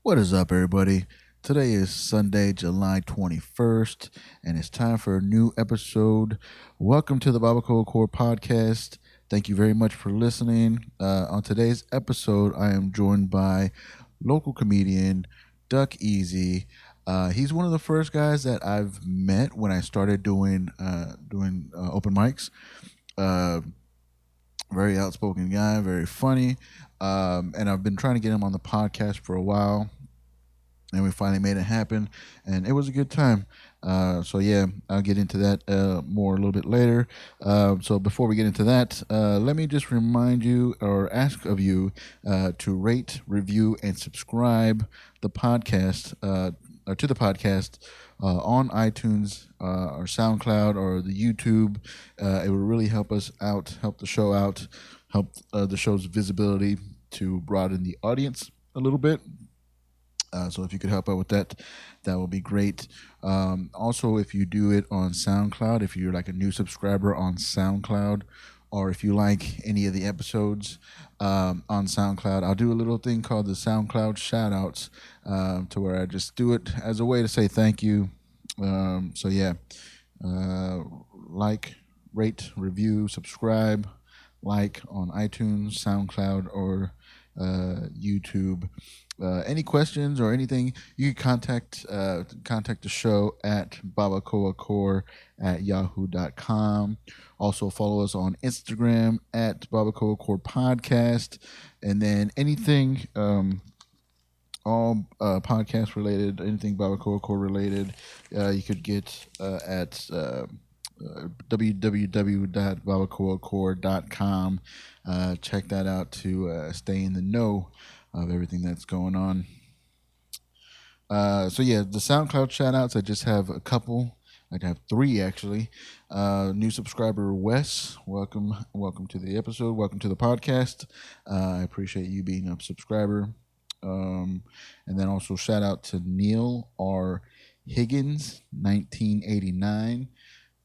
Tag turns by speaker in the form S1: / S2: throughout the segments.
S1: What is up, everybody? Today is Sunday, July 21st, and it's time for a new episode. Welcome to the BarbacoaCore Podcast. Thank you very much for listening. On today's episode, I am joined by local comedian Duck Easy. He's one of the first guys that I've met when I started doing open mics. Uh, Very outspoken guy, very funny, and I've been trying to get him on the podcast for a while, and we finally made it happen, and it was a good time. So yeah, I'll get into that more a little bit later. So before we get into that, let me just remind you or ask of you to rate, review, and subscribe the podcast or to the podcast on iTunes or SoundCloud or the YouTube. It will really help us out, help the show out, help the show's visibility to broaden the audience a little bit. So if you could help out with that, that would be great. Also, if you do it on SoundCloud, if you're like a new subscriber on SoundCloud, or if you like any of the episodes on SoundCloud, I'll do a little thing called the SoundCloud shoutouts, to where I just do it as a way to say thank you. So yeah, uh, like, rate, review, subscribe, like on iTunes, SoundCloud, or YouTube. Any questions or anything, you can contact the show at BarbacoaCore at yahoo.com. Also follow us on Instagram at BarbacoaCore Podcast. And then anything all podcast related, anything BarbacoaCore related, you could get at www.barbacoacore.com. Check that out to stay in the know of everything that's going on. So yeah, the SoundCloud shout outs, I just have a couple. I have three actually. New subscriber Wes, welcome to the episode. Welcome to the podcast. I appreciate you being a subscriber. And then also shout out to Neil R. Higgins, 1989.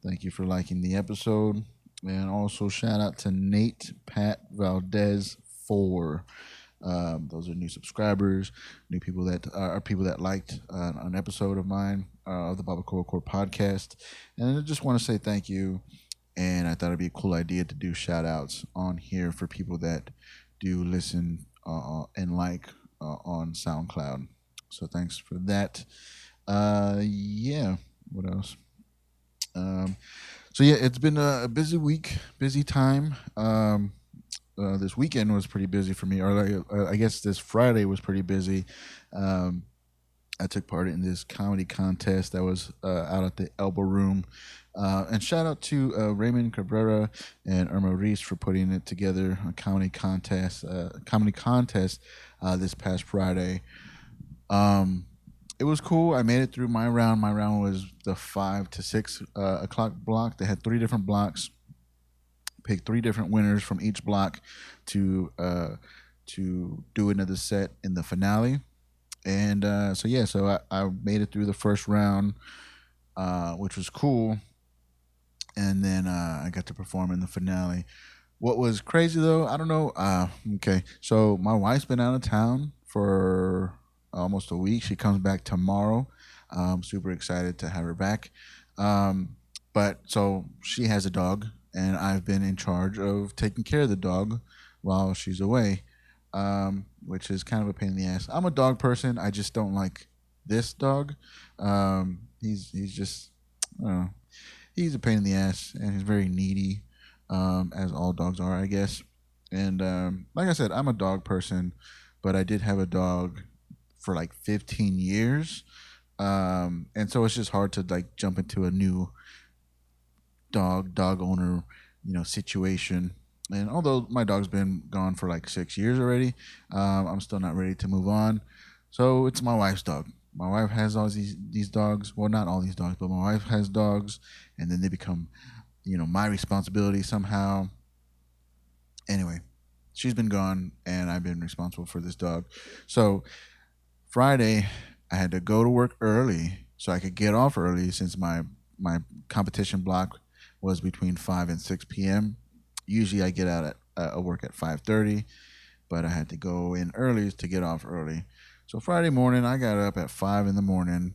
S1: Thank you for liking the episode. And also shout out to Nate Pat Valdez 4. Those are new subscribers, new people that are people that liked an episode of mine of the BarbacoaCore podcast. And I just want to say thank you. And I thought it'd be a cool idea to do shout outs on here for people that do listen and like on SoundCloud. So thanks for that. Yeah. What else? Um, so yeah, it's been a busy week, busy time. This weekend was pretty busy for me, or like, I guess this Friday was pretty busy. Um, I took part in this comedy contest that was out at the Elbow Room. And shout out to Raymond Cabrera and Irma Reese for putting it together, a comedy contest this past Friday. Um, it was cool. I made it through my round. My round was the 5 to 6 o'clock block. They had three different blocks. Picked three different winners from each block to do another set in the finale. And so yeah, so I made it through the first round, which was cool. And then I got to perform in the finale. What was crazy though, I don't know. Okay, so my wife's been out of town for almost a week. She comes back tomorrow. I'm super excited to have her back. Um, but so she has a dog, and I've been in charge of taking care of the dog while she's away, which is kind of a pain in the ass. I'm a dog person. I just don't like this dog. He's just I don't know. He's a pain in the ass, and he's very needy, as all dogs are, I guess. And like I said, I'm a dog person, but I did have a dog for like 15 years, and so it's just hard to like jump into a new dog owner, situation. And although my dog's been gone for like 6 years already, I'm still not ready to move on. So it's my wife's dog. My wife has all these dogs. Well, not all these dogs, but my wife has dogs, and then they become, my responsibility somehow. Anyway, she's been gone, and I've been responsible for this dog. So Friday, I had to go to work early so I could get off early since my competition block was between 5 and 6 p.m. Usually, I get out at work at 5:30, but I had to go in early to get off early. So Friday morning, I got up at 5 in the morning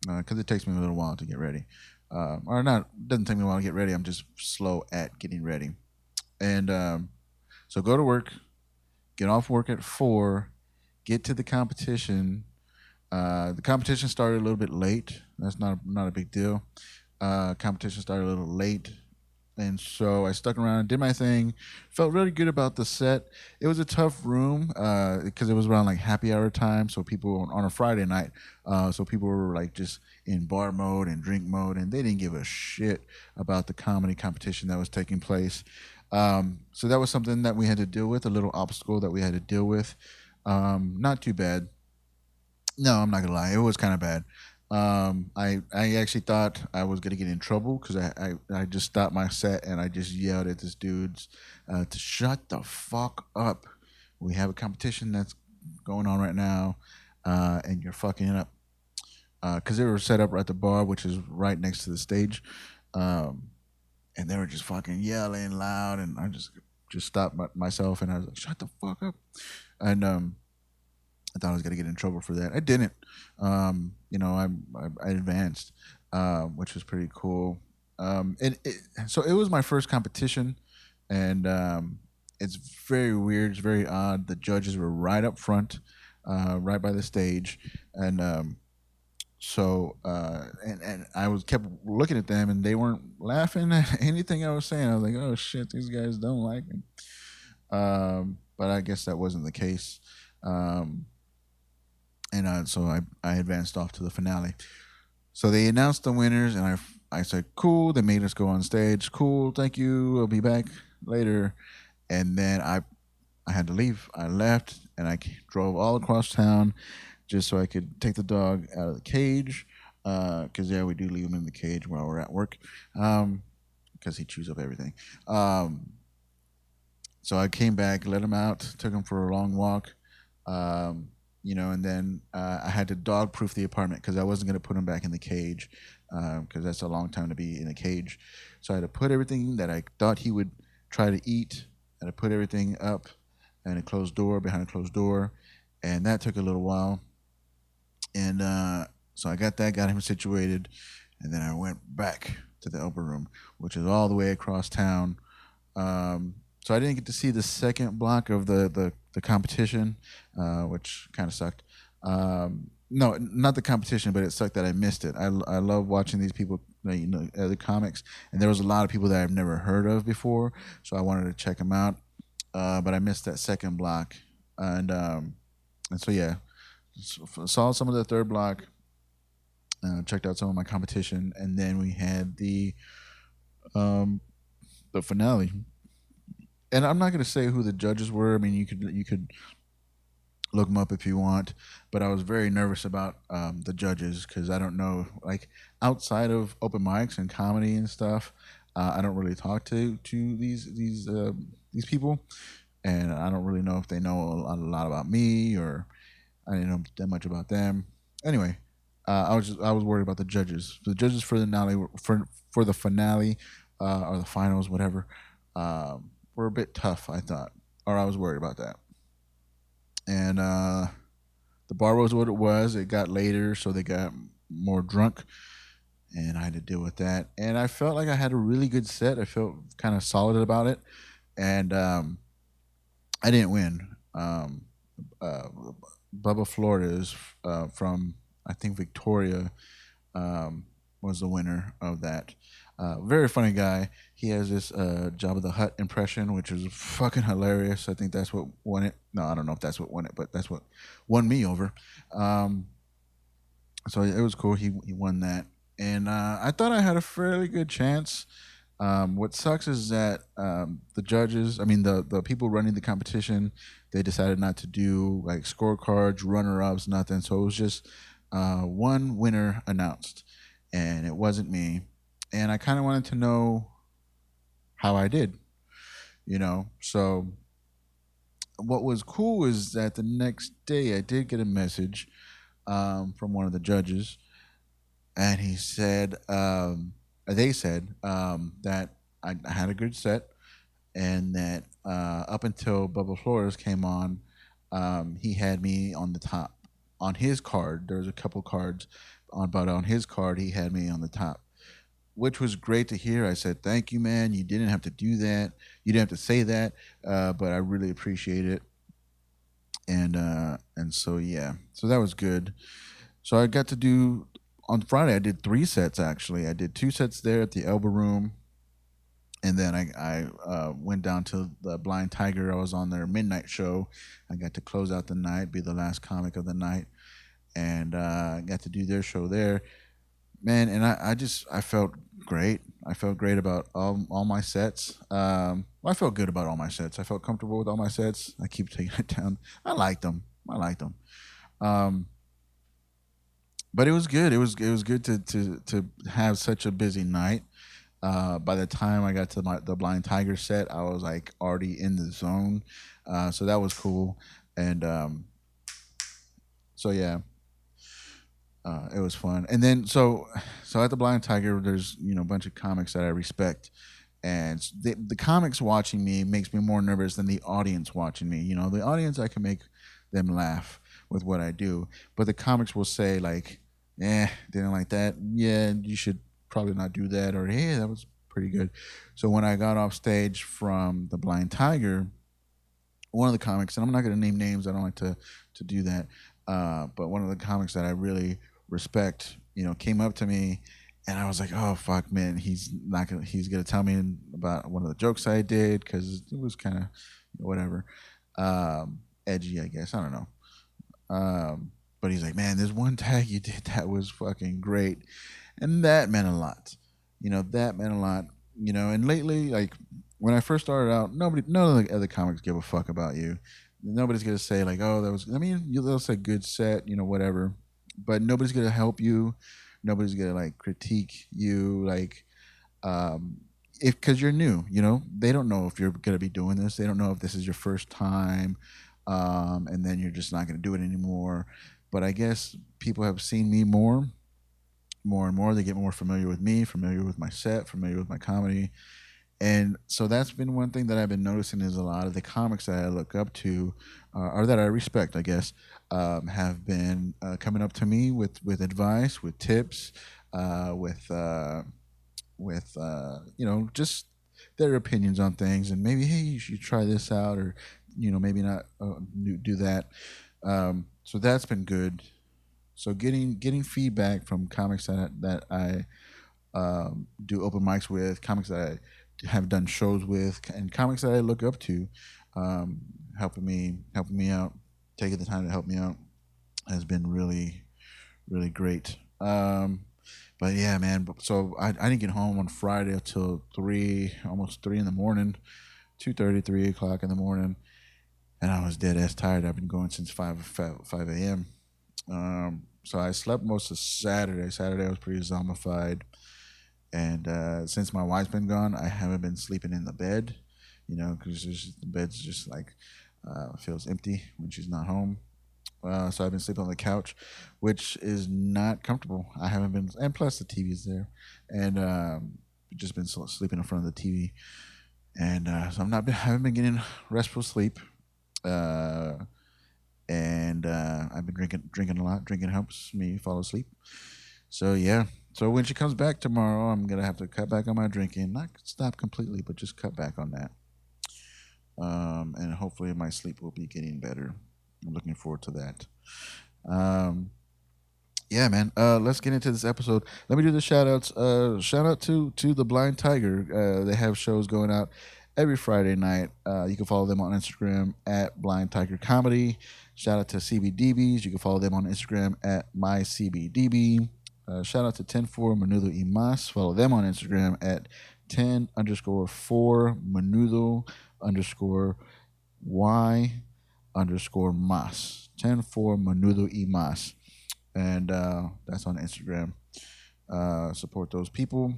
S1: because it takes me a little while to get ready. Or not, doesn't take me a while to get ready. I'm just slow at getting ready. And so go to work, get off work at 4, get to the competition. The competition started a little bit late. That's not a big deal. Competition started a little late, and so I stuck around, did my thing, felt really good about the set. It was a tough room because it was around like happy hour time, so people on a Friday night, so people were like just in bar mode and drink mode, and they didn't give a shit about the comedy competition that was taking place. So that was something that we had to deal with, a little obstacle that we had to deal with. Not too bad. No, I'm not gonna lie. It was kind of bad. I actually thought I was gonna get in trouble because I just stopped my set and I just yelled at this dude's to shut the fuck up. We have a competition that's going on right now, and you're fucking it up. Because they were set up at the bar, which is right next to the stage, um, and they were just fucking yelling loud, and I just stopped myself and I was like, shut the fuck up, and I thought I was gonna get in trouble for that. I didn't. I advanced, which was pretty cool. So it was my first competition, and it's very weird. It's very odd. The judges were right up front, right by the stage, and and I was kept looking at them, and they weren't laughing at anything I was saying. I was like, oh shit, these guys don't like me. But I guess that wasn't the case. Um, and so I advanced off to the finale. So they announced the winners, and I said, "Cool." They made us go on stage. Cool, thank you. I'll be back later. And then I had to leave. I left, and drove all across town just so I could take the dog out of the cage. Because yeah, we do leave him in the cage while we're at work. Because he chews up everything. So I came back, let him out, took him for a long walk. Um, and then I had to dog proof the apartment because I wasn't going to put him back in the cage because that's a long time to be in a cage. So I had to put everything that I thought he would try to eat, and I put everything up and a closed door behind a closed door, and that took a little while. And so I got him situated, and then I went back to the upper room, which is all the way across town. So I didn't get to see the second block of the competition, which kind of sucked. No, not the competition, but it sucked that I missed it. I love watching these people, the comics, and there was a lot of people that I've never heard of before, so I wanted to check them out. But I missed that second block, and so yeah, saw some of the third block, checked out some of my competition, and then we had um, the finale. And I'm not going to say who the judges were. I mean, you could look them up if you want, but I was very nervous about the judges because I don't know, like outside of open mics and comedy and stuff, I don't really talk to these people, and I don't really know if they know a lot about me, or I didn't know that much about them. Anyway, I was worried about the judges. The judges for the finale for the finale or the finals, whatever, were a bit tough. I thought, or I was worried about that. And the bar was what it was. It got later, so they got more drunk, and I had to deal with that. And I felt like I had a really good set. I felt kind of solid about it, and I didn't win. Uh, Bubba Flores from I think Victoria um, was the winner of that. Very funny guy. He has this Jabba the Hutt impression, which is fucking hilarious. I think that's what won it. No, I don't know if that's what won it, but that's what won me over. Um, so it was cool. He won that, and I thought I had a fairly good chance. What sucks is that the judges, I mean the people running the competition, they decided not to do like scorecards, runner ups, nothing. So it was just one winner announced, and it wasn't me. And I kind of wanted to know how I did, So what was cool is that the next day I did get a message from one of the judges, and they said that I had a good set, and that up until Bubba Flores came on, he had me on the top. on his card, there was a couple cards but on his card he had me on the top, which was great to hear. I said, "Thank you, man. You didn't have to do that. You didn't have to say that, but I really appreciate it." And so yeah, so that was good. So I got to do on Friday. I did 3 sets actually. I did 2 sets there at the Elbow Room, and then I went down to the Blind Tiger. I was on their midnight show. I got to close out the night, be the last comic of the night, and I got to do their show there, man. And I felt great. I felt great about all my sets. I felt good about all my sets. I felt comfortable with all my sets. I keep taking it down. I liked them. I liked them. Um, but it was good. It was good to have such a busy night. By the time I got to the Blind Tiger set, I was like already in the zone. So that was cool. And so yeah, it was fun. And then so at the Blind Tiger, there's a bunch of comics that I respect, and the comics watching me makes me more nervous than the audience watching me. The audience, I can make them laugh with what I do, but the comics will say like, didn't like that. Yeah, you should probably not do that, or hey, that was pretty good. So when I got off stage from the Blind Tiger, one of the comics, and I'm not going to name names. I don't like to do that. But one of the comics that I really respect, came up to me, and I was like, "Oh fuck, man, he's not gonna. He's gonna tell me about one of the jokes I did because it was kind of whatever, edgy, I guess. I don't know. But he's like, man, there's one tag you did that was fucking great, and that meant a lot. That meant a lot. And lately, like when I first started out, none of the other comics give a fuck about you. Nobody's gonna say like, oh, that was. I mean, they'll say good set, whatever, but nobody's gonna help you. Nobody's gonna like critique you, like, um, if because you're new. They don't know if you're gonna be doing this. They don't know if this is your first time, and then you're just not gonna do it anymore. But I guess people have seen me more and more. They get more familiar with me, familiar with my set, familiar with my comedy. And so that's been one thing that I've been noticing is a lot of the comics that I look up to, or that I respect, I guess, have been coming up to me with advice, with tips, with just their opinions on things, and maybe, hey, you should try this out, or maybe not do that. So that's been good. So getting feedback from comics that I do open mics with, comics that I have done shows with, and comics that I look up to, um, helping me out, taking the time to help me out has been really really great. But yeah, man. So I didn't get home on Friday until almost 3 in the morning, 2:30, 3 o'clock in the morning, and I was dead ass tired. I've been going since 5 a.m. So I slept most of Saturday. Saturday I was pretty zombified, and since my wife's been gone, I haven't been sleeping in the bed, because the bed's just like feels empty when she's not home. So I've been sleeping on the couch, which is not comfortable. I haven't been, and plus the TV's there, and just been sleeping in front of the TV, and so haven't been getting restful sleep. Uh, and I've been drinking a lot. Drinking helps me fall asleep. So yeah. So when she comes back tomorrow, I'm gonna have to cut back on my drinking. Not stop completely, but just cut back on that. And hopefully my sleep will be getting better. I'm looking forward to that. Um, yeah, man. Let's get into this episode. Let me do the shout outs. Shout out to the Blind Tiger. They have shows going out every Friday night. You can follow them on Instagram at Blind Tiger Comedy. Shout out to CBDBs. You can follow them on Instagram at MyCBDB. Shout out to 10-4 Menudo y Mas. Follow them on Instagram at 10_4 Menudo underscore Y underscore Mas. 10-4 Menudo y Mas. And that's on Instagram. Support those people.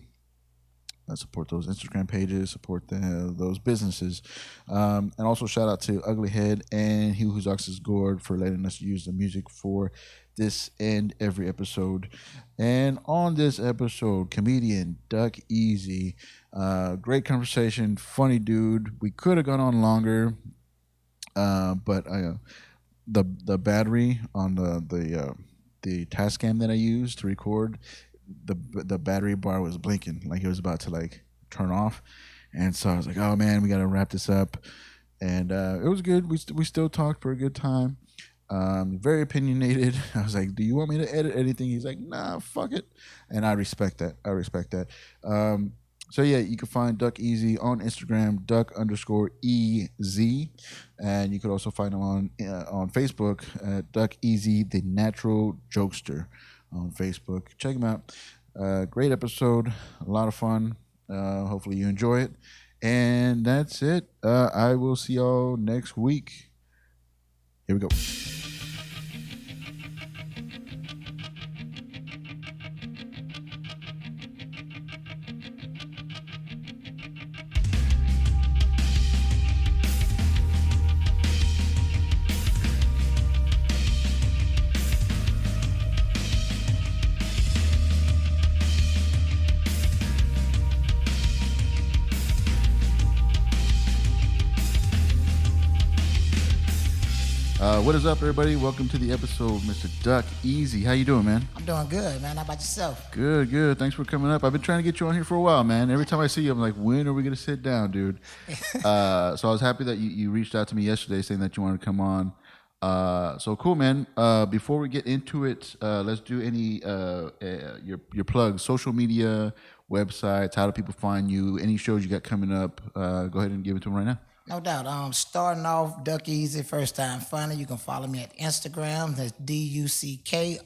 S1: Support those Instagram pages. Support those businesses. And also shout out to Uglyhead and He Whose Ox is Gourd for letting us use the music for this and every episode. And on this episode, comedian Duck Easy. Great conversation. Funny dude. We could have gone on longer. But the battery on the Tascam that I use to record, the battery bar was blinking like it was about to like turn off, and so I was like, oh man, we got to wrap this up, and it was good. We still talked for a good time. Very opinionated. I was like, "Do you want me to edit anything?" He's like, "Nah, fuck it," and I respect that. I respect that. So yeah, you can find Duck Easy on Instagram, Duck_EZ, and you could also find him on Facebook at Duck Easy, the Natural Jokester, on Facebook. Check him out. Great episode, a lot of fun. Hopefully you enjoy it, and that's it. I will see y'all next week. Here we go. What is up, everybody? Welcome to the episode, Mr. Duck Easy. How you doing, man?
S2: I'm doing good, man. How about yourself?
S1: Good, good. Thanks for coming up. I've been trying to get you on here for a while, man. Every time I see you, I'm like, when are we going to sit down, dude? So I was happy that you reached out to me yesterday saying that you wanted to come on. So cool, man. Before we get into it, let's do any your plugs, social media, websites. How do people find you? Any shows you got coming up? Go ahead and give it to them right now.
S2: No doubt. Starting off, Duck Easy, first time funny. You can follow me at Instagram. That's DUCK_EZ.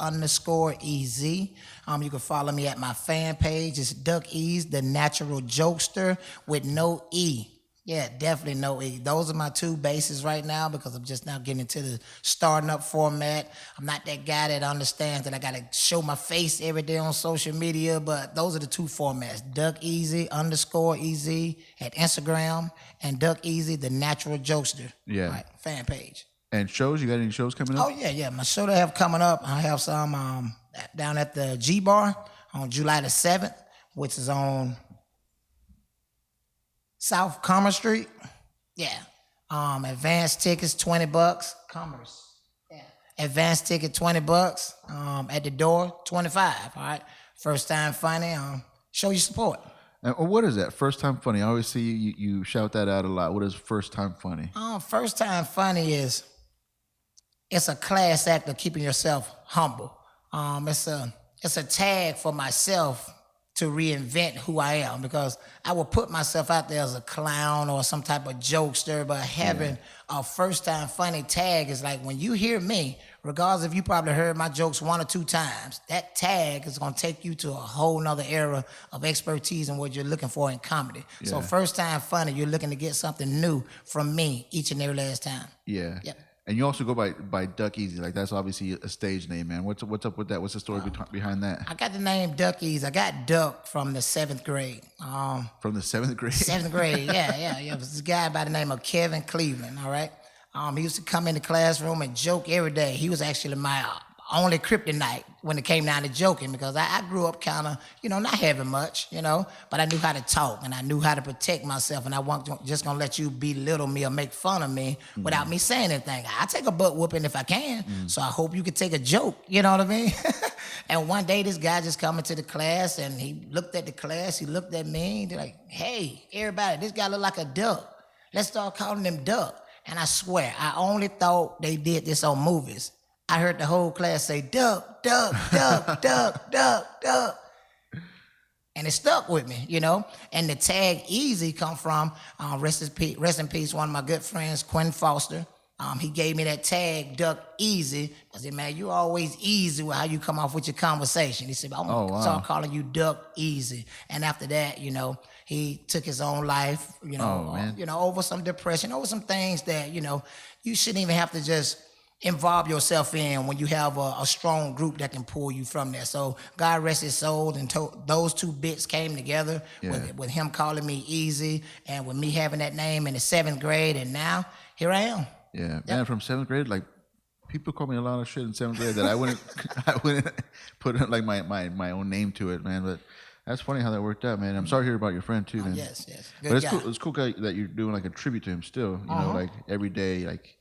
S2: You can follow me at my fan page. It's Duck Ease, the Natural Jokester, with no E. Yeah, definitely no E. Those are my two bases right now because I'm just now getting into the starting up format. I'm not that guy that understands that I got to show my face every day on social media, but those are the two formats. Duck Easy _EZ at Instagram and Duck Easy, the Natural Jokester.
S1: Yeah.
S2: Right, fan page.
S1: And shows? You got any shows coming up?
S2: Oh, yeah. My show that I have coming up, I have some down at the G Bar on July the 7th, which is on South Commerce Street. Yeah. Advanced tickets, $20. Commerce. Yeah. Advanced ticket, $20. At the door, $25. All right. First time funny. Show your support.
S1: And what is that? First time funny. I always see you shout that out a lot. What is first time funny?
S2: First time funny is it's a class act of keeping yourself humble. It's a tag for myself to reinvent who I am, because I will put myself out there as a clown or some type of jokester, but having a first time funny tag is like when you hear me, regardless if you probably heard my jokes one or two times, that tag is gonna take you to a whole nother era of expertise and what you're looking for in comedy. Yeah. So first time funny, you're looking to get something new from me each and every last time.
S1: Yeah. Yep. And you also go by Duck Easy. Like, that's obviously a stage name, man. What's up with that? What's the story behind that?
S2: I got the name Duck Easy. I got Duck from the 7th grade.
S1: From the 7th grade?
S2: 7th grade, yeah. It was this guy by the name of Kevin Cleveland, all right? He used to come in the classroom and joke every day. He was actually my only kryptonite when it came down to joking, because I grew up kind of, not having much, but I knew how to talk and I knew how to protect myself, and I wasn't just going to let you belittle me or make fun of me without me saying anything. I take a butt whooping if I can, so I hope you could take a joke, you know what I mean? And one day this guy just come into the class and he looked at the class, he looked at me, they're like, hey, everybody, this guy look like a duck. Let's start calling him Duck. And I swear, I only thought they did this on movies. I heard the whole class say, Duck, Duck, Duck, Duck, Duck, Duck. And it stuck with me, And the tag Easy come from, rest in peace, one of my good friends, Quinn Foster. He gave me that tag, Duck Easy. I said, man, you always easy with how you come off with your conversation. He said, I'm going to start calling you Duck Easy. And after that, he took his own life, over some depression, over some things that, you shouldn't even have to just involve yourself in when you have a strong group that can pull you from there. So God rest his soul, and those two bits came together with him calling me Easy and with me having that name in the 7th grade, and now here I am.
S1: Yeah, man, from 7th grade, like, people call me a lot of shit in 7th grade that I wouldn't put like my own name to it, man. But that's funny how that worked out, man. I'm sorry to hear about your friend too, man.
S2: Yes.
S1: Good, but it's cool. It's cool that you're doing like a tribute to him still. Like every day, like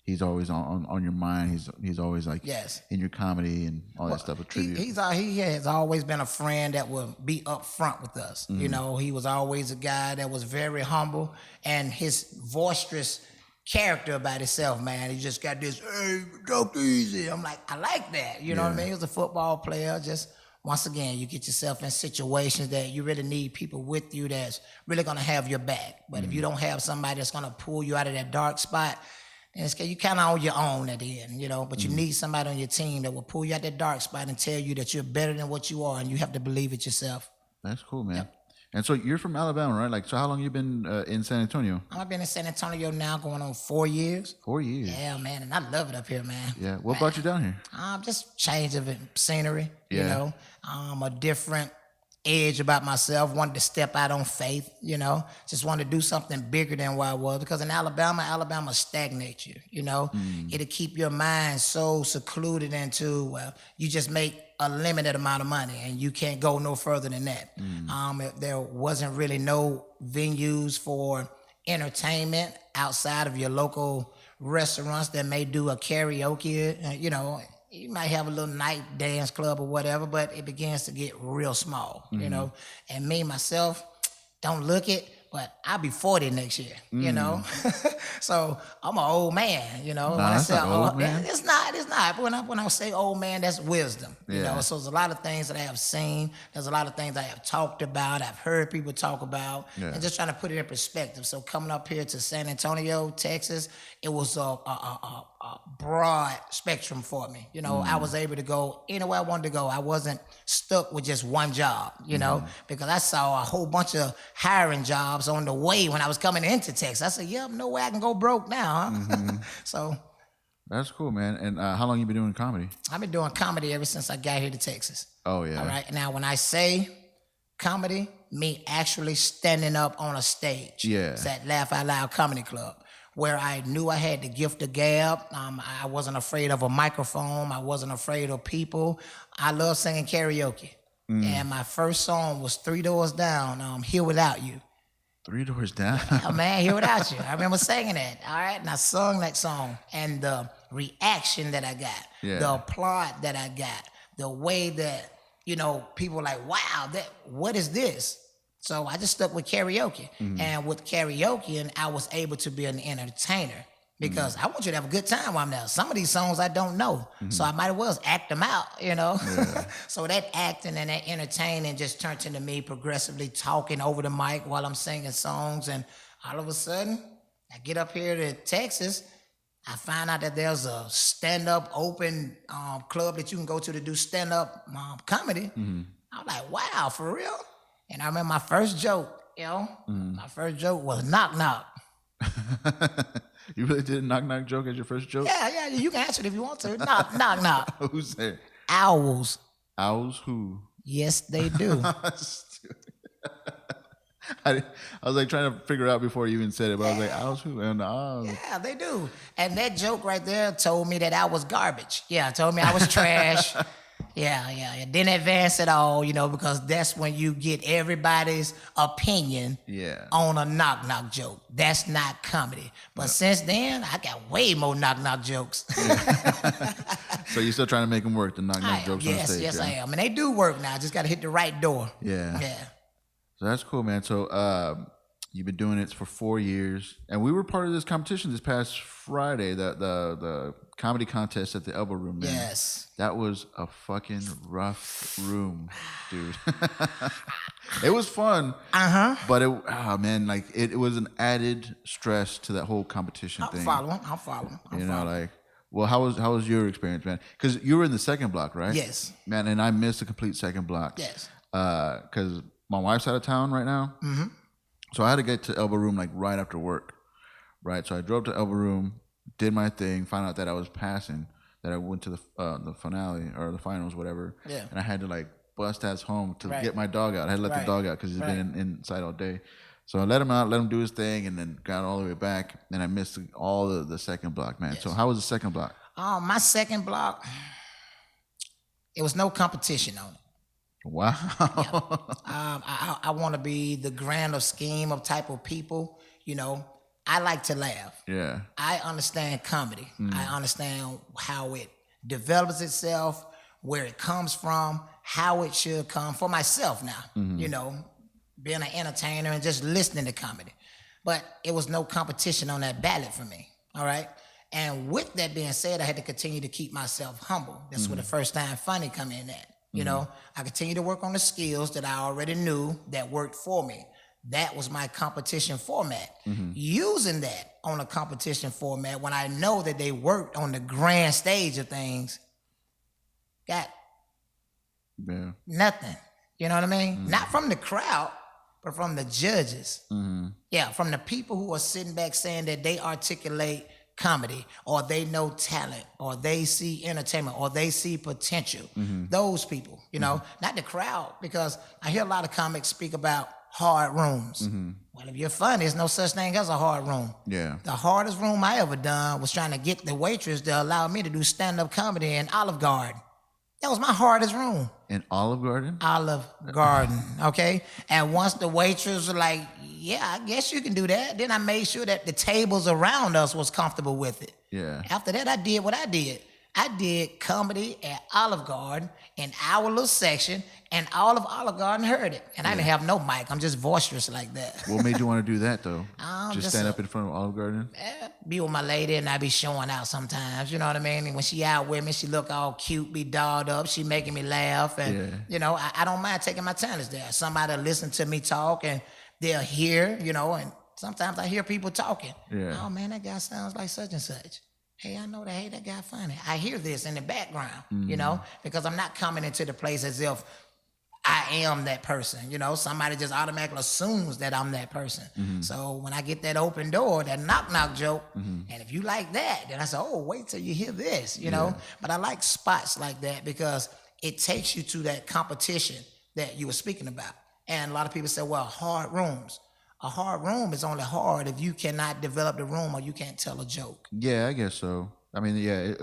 S1: he's always on your mind. He's always like
S2: Yes.
S1: in your comedy and all that stuff. A tribute.
S2: He has always been a friend that will be upfront with us. You know, he was always a guy that was very humble, and his boisterous character about himself, man. He just got this, hey, talk easy. I'm like, I like that. You know what I mean? He was a football player. Just once again, you get yourself in situations that you really need people with you that's really gonna have your back. But if you don't have somebody that's gonna pull you out of that dark spot, then you kind of on your own at the end, you know. But you need somebody on your team that will pull you out that dark spot and tell you that you're better than what you are, and you have to believe it yourself.
S1: That's cool, man. And so you're from Alabama, right? Like, so how long you been in San Antonio?
S2: I've been in San Antonio now going on 4 years.
S1: 4 years.
S2: Yeah, man, and I love it up here, man.
S1: Yeah. What brought you down here?
S2: Just change of scenery, you
S1: Yeah.
S2: know. A different edge about myself. Wanted to step out on faith, you know. Just wanted to do something bigger than where I was. Because in Alabama stagnates you, you know. It'll keep your mind so secluded into, well, you just make a limited amount of money and you can't go no further than that. There wasn't really no venues for entertainment outside of your local restaurants that may do a karaoke, you know. You might have a little night dance club or whatever, but it begins to get real small, you know. And me, myself, don't look it, but I'll be 40 next year, you know. So I'm an old man, you know.
S1: Nah,
S2: when I
S1: that's
S2: say
S1: not old, man.
S2: it's not. When I say old man, that's wisdom, you
S1: Yeah.
S2: know. So there's a lot of things that I have seen. There's a lot of things I have talked about. I've heard people talk about, and just trying to put it in perspective. So coming up here to San Antonio, Texas, it was a broad spectrum for me. You know, I was able to go anywhere I wanted to go. I wasn't stuck with just one job, you know, because I saw a whole bunch of hiring jobs on the way when I was coming into Texas. I said, yeah, no way I can go broke now, huh? So
S1: That's cool, man. And how long you been doing comedy?
S2: I've been doing comedy ever since I got here to Texas.
S1: Oh yeah.
S2: All right. Now, when I say comedy, me actually standing up on a stage.
S1: Yeah.
S2: It's at Laugh Out Loud Comedy Club, where I knew I had the gift of gab. I wasn't afraid of a microphone. I wasn't afraid of people. I love singing karaoke. And my first song was 3 Doors Down, Here Without You.
S1: 3 Doors Down.
S2: Oh, man, Here Without You. I remember singing that, all right? And I sung that song. And the reaction that I got, the applaud that I got, the way that, you know, people were like, wow, what is this? So I just stuck with karaoke. And with karaoke, and I was able to be an entertainer because I want you to have a good time while I'm there. Some of these songs I don't know, so I might as well act them out, you know? So that acting and that entertaining just turned into me progressively talking over the mic while I'm singing songs. And all of a sudden, I get up here to Texas, I find out that there's a stand-up open club that you can go to do stand-up comedy. I'm like, wow, for real? And I remember my first joke, you know, my first joke was knock knock.
S1: You really did a knock knock joke as your first joke?
S2: Yeah, you can answer it if you want to. Knock knock.
S1: Who's there?
S2: Owls.
S1: Owls who?
S2: Yes, they do.
S1: I was like trying to figure out before you even said it, but I was like, owls who? And
S2: Yeah, they do. And that joke right there told me that I was garbage. Yeah, it told me I was trash. Yeah. It didn't advance at all, you know, because that's when you get everybody's opinion on a knock knock joke. That's not comedy. But since then, I got way more knock knock jokes.
S1: So you're still trying to make them work, the knock knock jokes on stage?
S2: Yes, I am. And they do work now. Just got to hit the right door.
S1: Yeah. So that's cool, man. So you've been doing it for 4 years, and we were part of this competition this past Friday, the comedy contest at the Elbow Room, man.
S2: Yes.
S1: That was a fucking rough room, dude. It was fun. But it was an added stress to that whole competition thing.
S2: I'm following.
S1: You know, like, well, how was your experience, man? Because you were in the second block, right?
S2: Yes.
S1: Man, and I missed the complete second block.
S2: Yes.
S1: Because my wife's out of town right now. So I had to get to Elbow Room like right after work, right? So I drove to Elbow Room, did my thing, found out that I was passing, that I went to the finale or the finals, whatever. Yeah. And I had to like bust ass home to get my dog out. I had to let the dog out because he's been inside all day. So I let him out, let him do his thing, and then got all the way back. And I missed all the second block, man. Yes. So how was the second block?
S2: My second block, it was no competition on it.
S1: Wow.
S2: I want to be the grander scheme of type of people, you know. I like to laugh.
S1: Yeah.
S2: I understand comedy. I understand how it develops itself, where it comes from, how it should come for myself now, being an entertainer and just listening to comedy. But it was no competition on that ballot for me. All right. And with that being said, I had to continue to keep myself humble. That's where the first time funny come in at. I continued to work on the skills that I already knew that worked for me. That was my competition format. Using that on a competition format when I know that they worked on the grand stage of things, got nothing. You know what I mean? Not from the crowd, but from the judges. Yeah, from the people who are sitting back saying that they articulate comedy, or they know talent, or they see entertainment, or they see potential. Those people, not the crowd, because I hear a lot of comics speak about hard rooms. Well, if you're funny, there's no such thing as a hard room.
S1: Yeah.
S2: The hardest room I ever done was trying to get the waitress to allow me to do stand-up comedy in Olive Garden. That was my hardest room.
S1: In Olive Garden?
S2: Olive Garden, okay? And once the waitress was like, yeah, I guess you can do that, then I made sure that the tables around us was comfortable with it.
S1: Yeah.
S2: After that, I did what I did. I did comedy at Olive Garden in our little section, and all of Olive Garden heard it. And I didn't have no mic. I'm just boisterous like that.
S1: What made you want to do that, though? Just stand up in front of Olive Garden?
S2: Be with my lady, and I be showing out sometimes, you know what I mean? And when she out with me, she look all cute, be dolled up, she making me laugh. And, I don't mind taking my talents there. Somebody listen to me talk, and they'll hear, and sometimes I hear people talking.
S1: Yeah.
S2: Oh, man, that guy sounds like such and such. Hey, I know that. Hey, that guy funny. I hear this in the background, because I'm not coming into the place as if I am that person. Somebody just automatically assumes that I'm that person. So when I get that open door, that knock joke, and if you like that, then I say, oh, wait till you hear this, But I like spots like that because it takes you to that competition that you were speaking about. And a lot of people say, well, hard rooms. A hard room is only hard if you cannot develop the room or you can't tell a joke.
S1: Yeah, I guess so. I mean, yeah,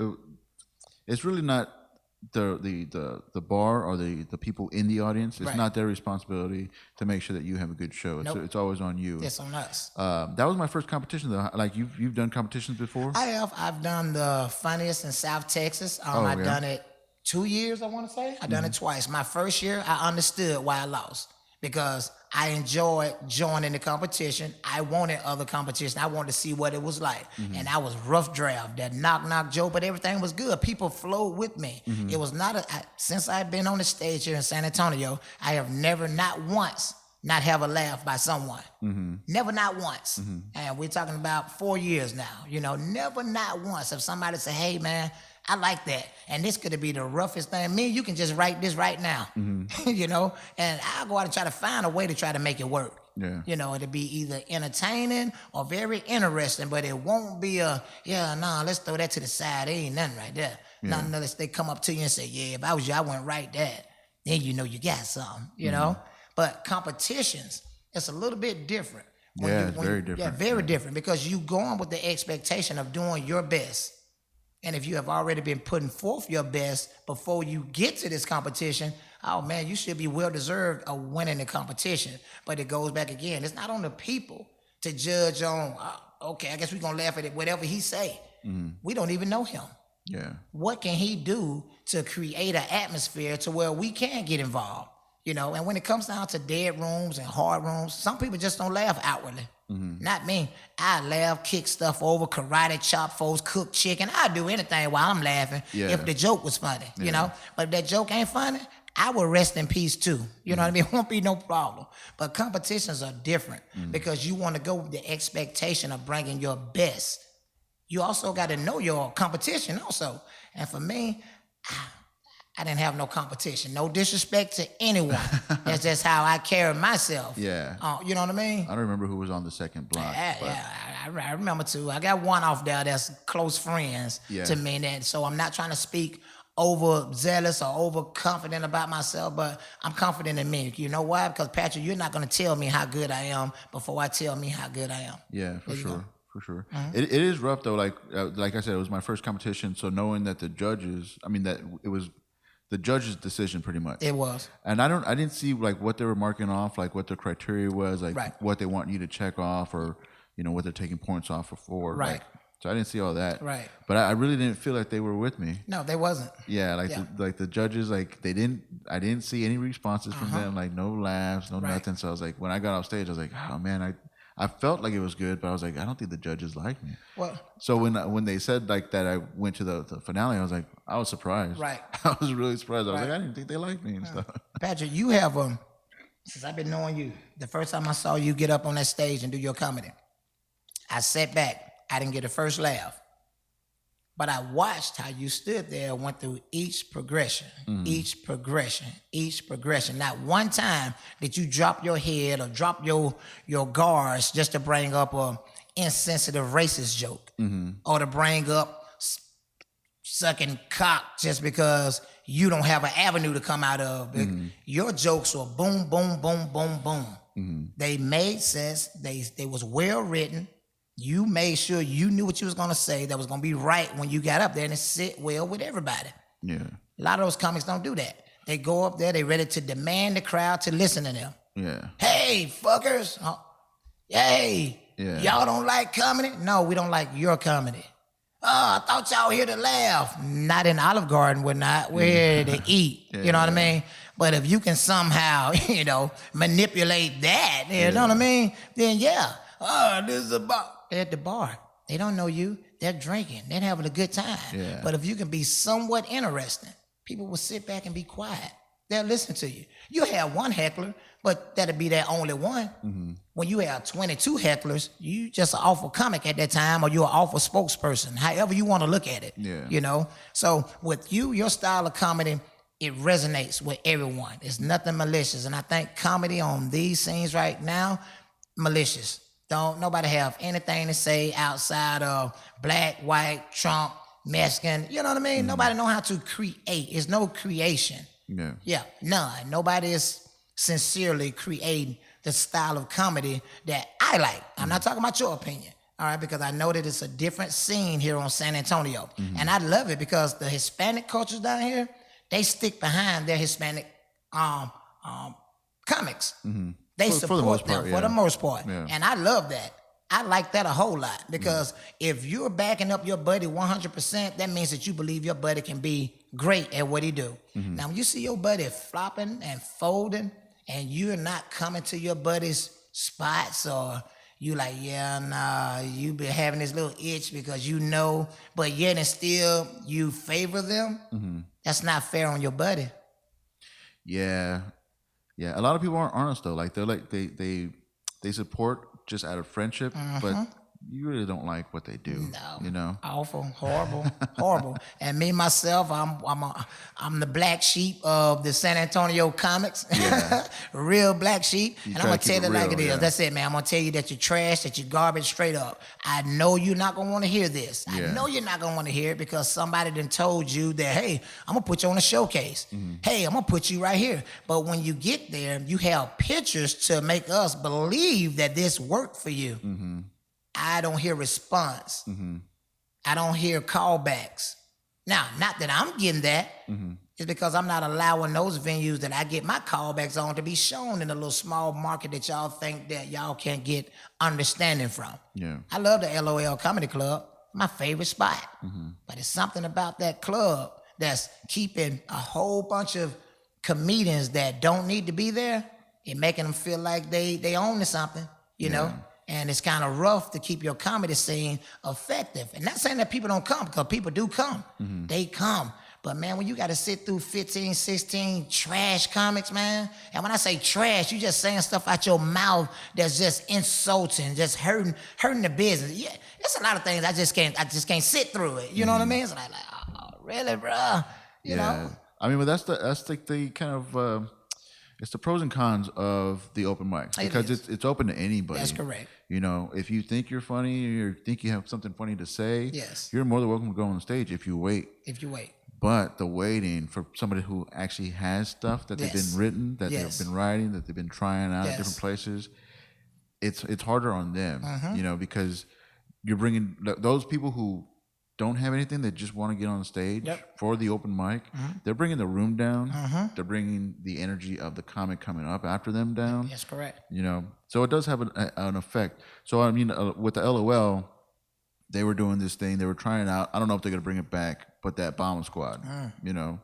S1: it's really not the bar or the people in the audience. It's not their responsibility to make sure that you have a good show. It's always on you.
S2: It's on us.
S1: That was my first competition, though. Like you've done competitions before?
S2: I have. I've done the funniest in South Texas. I've done it 2 years, I want to say. I've done it twice. My first year, I understood why I lost. Because I enjoyed joining the competition. I wanted other competition. I wanted to see what it was like. And I was rough draft, that knock joke, but everything was good. People flowed with me. It was not since I've been on the stage here in San Antonio, I have never, not once, not have a laugh by someone. Never, not once. And we're talking about 4 years now. Never, not once. If somebody say, hey, man, I like that. And this could be the roughest thing. Me, you can just write this right now, and I'll go out and try to find a way to try to make it work. Yeah. It'll be either entertaining or very interesting, but it won't be let's throw that to the side. There ain't nothing right there. Yeah. Nothing unless they come up to you and say, yeah, if I was you, I wouldn't write that. Then you got something, But competitions, it's a little bit different.
S1: Very different.
S2: Yeah, very different because you go on with the expectation of doing your best. And if you have already been putting forth your best before you get to this competition, oh man, you should be well deserved of winning the competition. But it goes back again. It's not on the people to judge on, okay, I guess we're going to laugh at it, whatever he say. We don't even know him.
S1: Yeah.
S2: What can he do to create an atmosphere to where we can get involved? And when it comes down to dead rooms and hard rooms, some people just don't laugh outwardly. Not me. I laugh, kick stuff over, karate chop folks, cook chicken. I do anything while I'm laughing if the joke was funny, But if that joke ain't funny, I will rest in peace too. You know what I mean? It won't be no problem. But competitions are different because you want to go with the expectation of bringing your best. You also got to know your competition also. And for me, I didn't have no competition. No disrespect to anyone. That's just how I carry myself.
S1: Yeah.
S2: You know what I mean?
S1: I don't remember who was on the second block.
S2: I remember too. I got one off there that's close friends to me. So I'm not trying to speak overzealous or overconfident about myself, but I'm confident in me. You know why? Because, Patrick, you're not going to tell me how good I am before I tell me how good I am.
S1: Yeah, for sure. For sure. It is rough, though. Like I said, it was my first competition. So knowing that that it was the judge's decision pretty much.
S2: It was.
S1: And I didn't see like what they were marking off, like what the criteria was, like what they want you to check off or, what they're taking points off for.
S2: Right.
S1: Like, so I didn't see all that.
S2: Right.
S1: But I really didn't feel like they were with me.
S2: No, they wasn't.
S1: Yeah, like the judges, like I didn't see any responses from them, like no laughs, no nothing. So I was like, when I got off stage, I was like, oh man, I felt like it was good, but I was like, I don't think the judges like me.
S2: Well,
S1: so when they said like that, I went to the finale. I was like, I was surprised.
S2: Right.
S1: I was really surprised. I was like, I didn't think they liked me and stuff.
S2: Patrick, you have since I've been knowing you, the first time I saw you get up on that stage and do your comedy, I sat back. I didn't get a first laugh. But I watched how you stood there and went through each progression. Not one time did you drop your head or drop your guards just to bring up a insensitive racist joke or to bring up sucking cock just because you don't have an avenue to come out of. Your jokes were boom, boom, boom, boom, boom. They made sense. They was well written. You made sure you knew what you was gonna say that was gonna be right when you got up there and it sit well with everybody.
S1: Yeah. A
S2: lot of those comics don't do that. They go up there, they ready to demand the crowd to listen to them.
S1: Yeah.
S2: Hey, fuckers. Hey, y'all don't like comedy? No, we don't like your comedy. Oh, I thought y'all were here to laugh. Not in Olive Garden, we're not. We're here to eat. You know what I mean? But if you can somehow, manipulate that, you know what I mean? Then this is a bar. They're at the bar. They don't know you. They're drinking. They're having a good time.
S1: Yeah.
S2: But if you can be somewhat interesting, people will sit back and be quiet. They'll listen to you. You have one heckler, but that'll be that only one. When you have 22 hecklers, you just an awful comic at that time, or you're an awful spokesperson, however you want to look at it.
S1: Yeah.
S2: So with you, your style of comedy, it resonates with everyone. It's nothing malicious. And I think comedy on these scenes right now, malicious. Don't nobody have anything to say outside of black, white, Trump, Mexican. You know what I mean? Nobody know how to create. It's no creation. Yeah, none. Nobody is sincerely creating the style of comedy that I like. I'm not talking about your opinion, all right? Because I know that it's a different scene here on San Antonio. And I love it because the Hispanic cultures down here, they stick behind their Hispanic comics. They support them for the most part.
S1: Yeah.
S2: And I love that. I like that a whole lot because if you're backing up your buddy 100%, that means that you believe your buddy can be great at what he do. Now, when you see your buddy flopping and folding and you're not coming to your buddy's spots or you like, you been having this little itch because but yet and still you favor them, that's not fair on your buddy.
S1: Yeah. Yeah, a lot of people aren't honest though. Like they support just out of friendship, but you really don't like what they do.
S2: No, awful, horrible. And me myself, I'm the black sheep of the San Antonio comics, real black sheep. And I'm gonna tell it like it is. That's it, man. I'm gonna tell you that you're trash, that you're garbage, straight up. I know you're not gonna want to hear this. I know you're not gonna want to hear it because somebody done told you that, hey, I'm gonna put you on a showcase. Hey, I'm gonna put you right here. But when you get there, you have pictures to make us believe that this worked for you. I don't hear response. I don't hear callbacks. Now, not that I'm getting that. It's because I'm not allowing those venues that I get my callbacks on to be shown in a little small market that y'all think that y'all can't get understanding from.
S1: Yeah.
S2: I love the LOL Comedy Club, my favorite spot. But it's something about that club that's keeping a whole bunch of comedians that don't need to be there and making them feel like they own something, you know? And it's kind of rough to keep your comedy scene effective. And not saying that people don't come, because people do come. They come. But, man, when you got to sit through 15, 16 trash comics, man, and when I say trash, you just saying stuff out your mouth that's just insulting, just hurting the business. Yeah, there's a lot of things I just can't sit through it. You know what I mean? It's like, oh, really, bro? You know?
S1: I mean, but that's the kind of it's the pros and cons of the open mics because it's open to anybody.
S2: That's correct.
S1: If you think you're funny or think you have something funny to say, you're more than welcome to go on stage if you wait. But the waiting for somebody who actually has stuff that they've been written, that they've been writing, that they've been trying out at different places, it's harder on them, because you're bringing those people who don't have anything, they just want to get on stage
S2: Yep.
S1: for the open mic, they're bringing the room down. They're bringing the energy of the comic coming up after them down.
S2: That's correct.
S1: You know, so it does have an effect. So I mean, with the LOL, they were doing this thing. They were trying it out. I don't know if they're gonna bring it back, but that Bomb Squad. You know,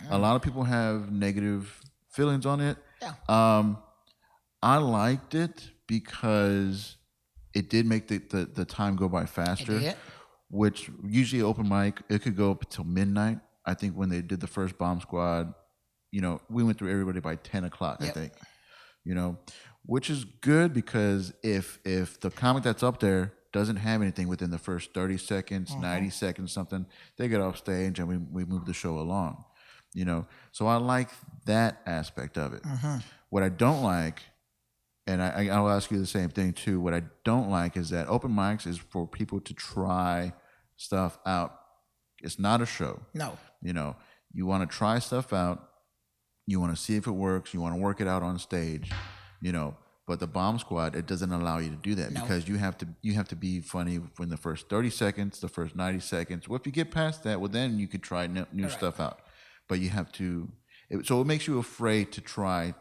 S1: a lot of people have negative feelings on it.
S2: Yeah.
S1: I liked it because it did make the time go by faster.
S2: It did.
S1: Which usually open mic, it could go up until midnight. I think when they did the first Bomb Squad, you know, we went through everybody by 10 o'clock, I think. You know, which is good because if the comic that's up there doesn't have anything within the first 30 seconds, 90 seconds, something, they get off stage and we move the show along. You know, so I like that aspect of it. What I don't like, and I'll ask you the same thing too, what I don't like is that open mics is for people to try stuff out. It's not a show.
S2: No.
S1: You know, you want to try stuff out. You want to see if it works. You want to work it out on stage, you know. But the Bomb Squad, it doesn't allow you to do that because you have to be funny in the first 30 seconds, the first 90 seconds. Well, if you get past that, well, then you could try new stuff out. But you have to, so it makes you afraid to try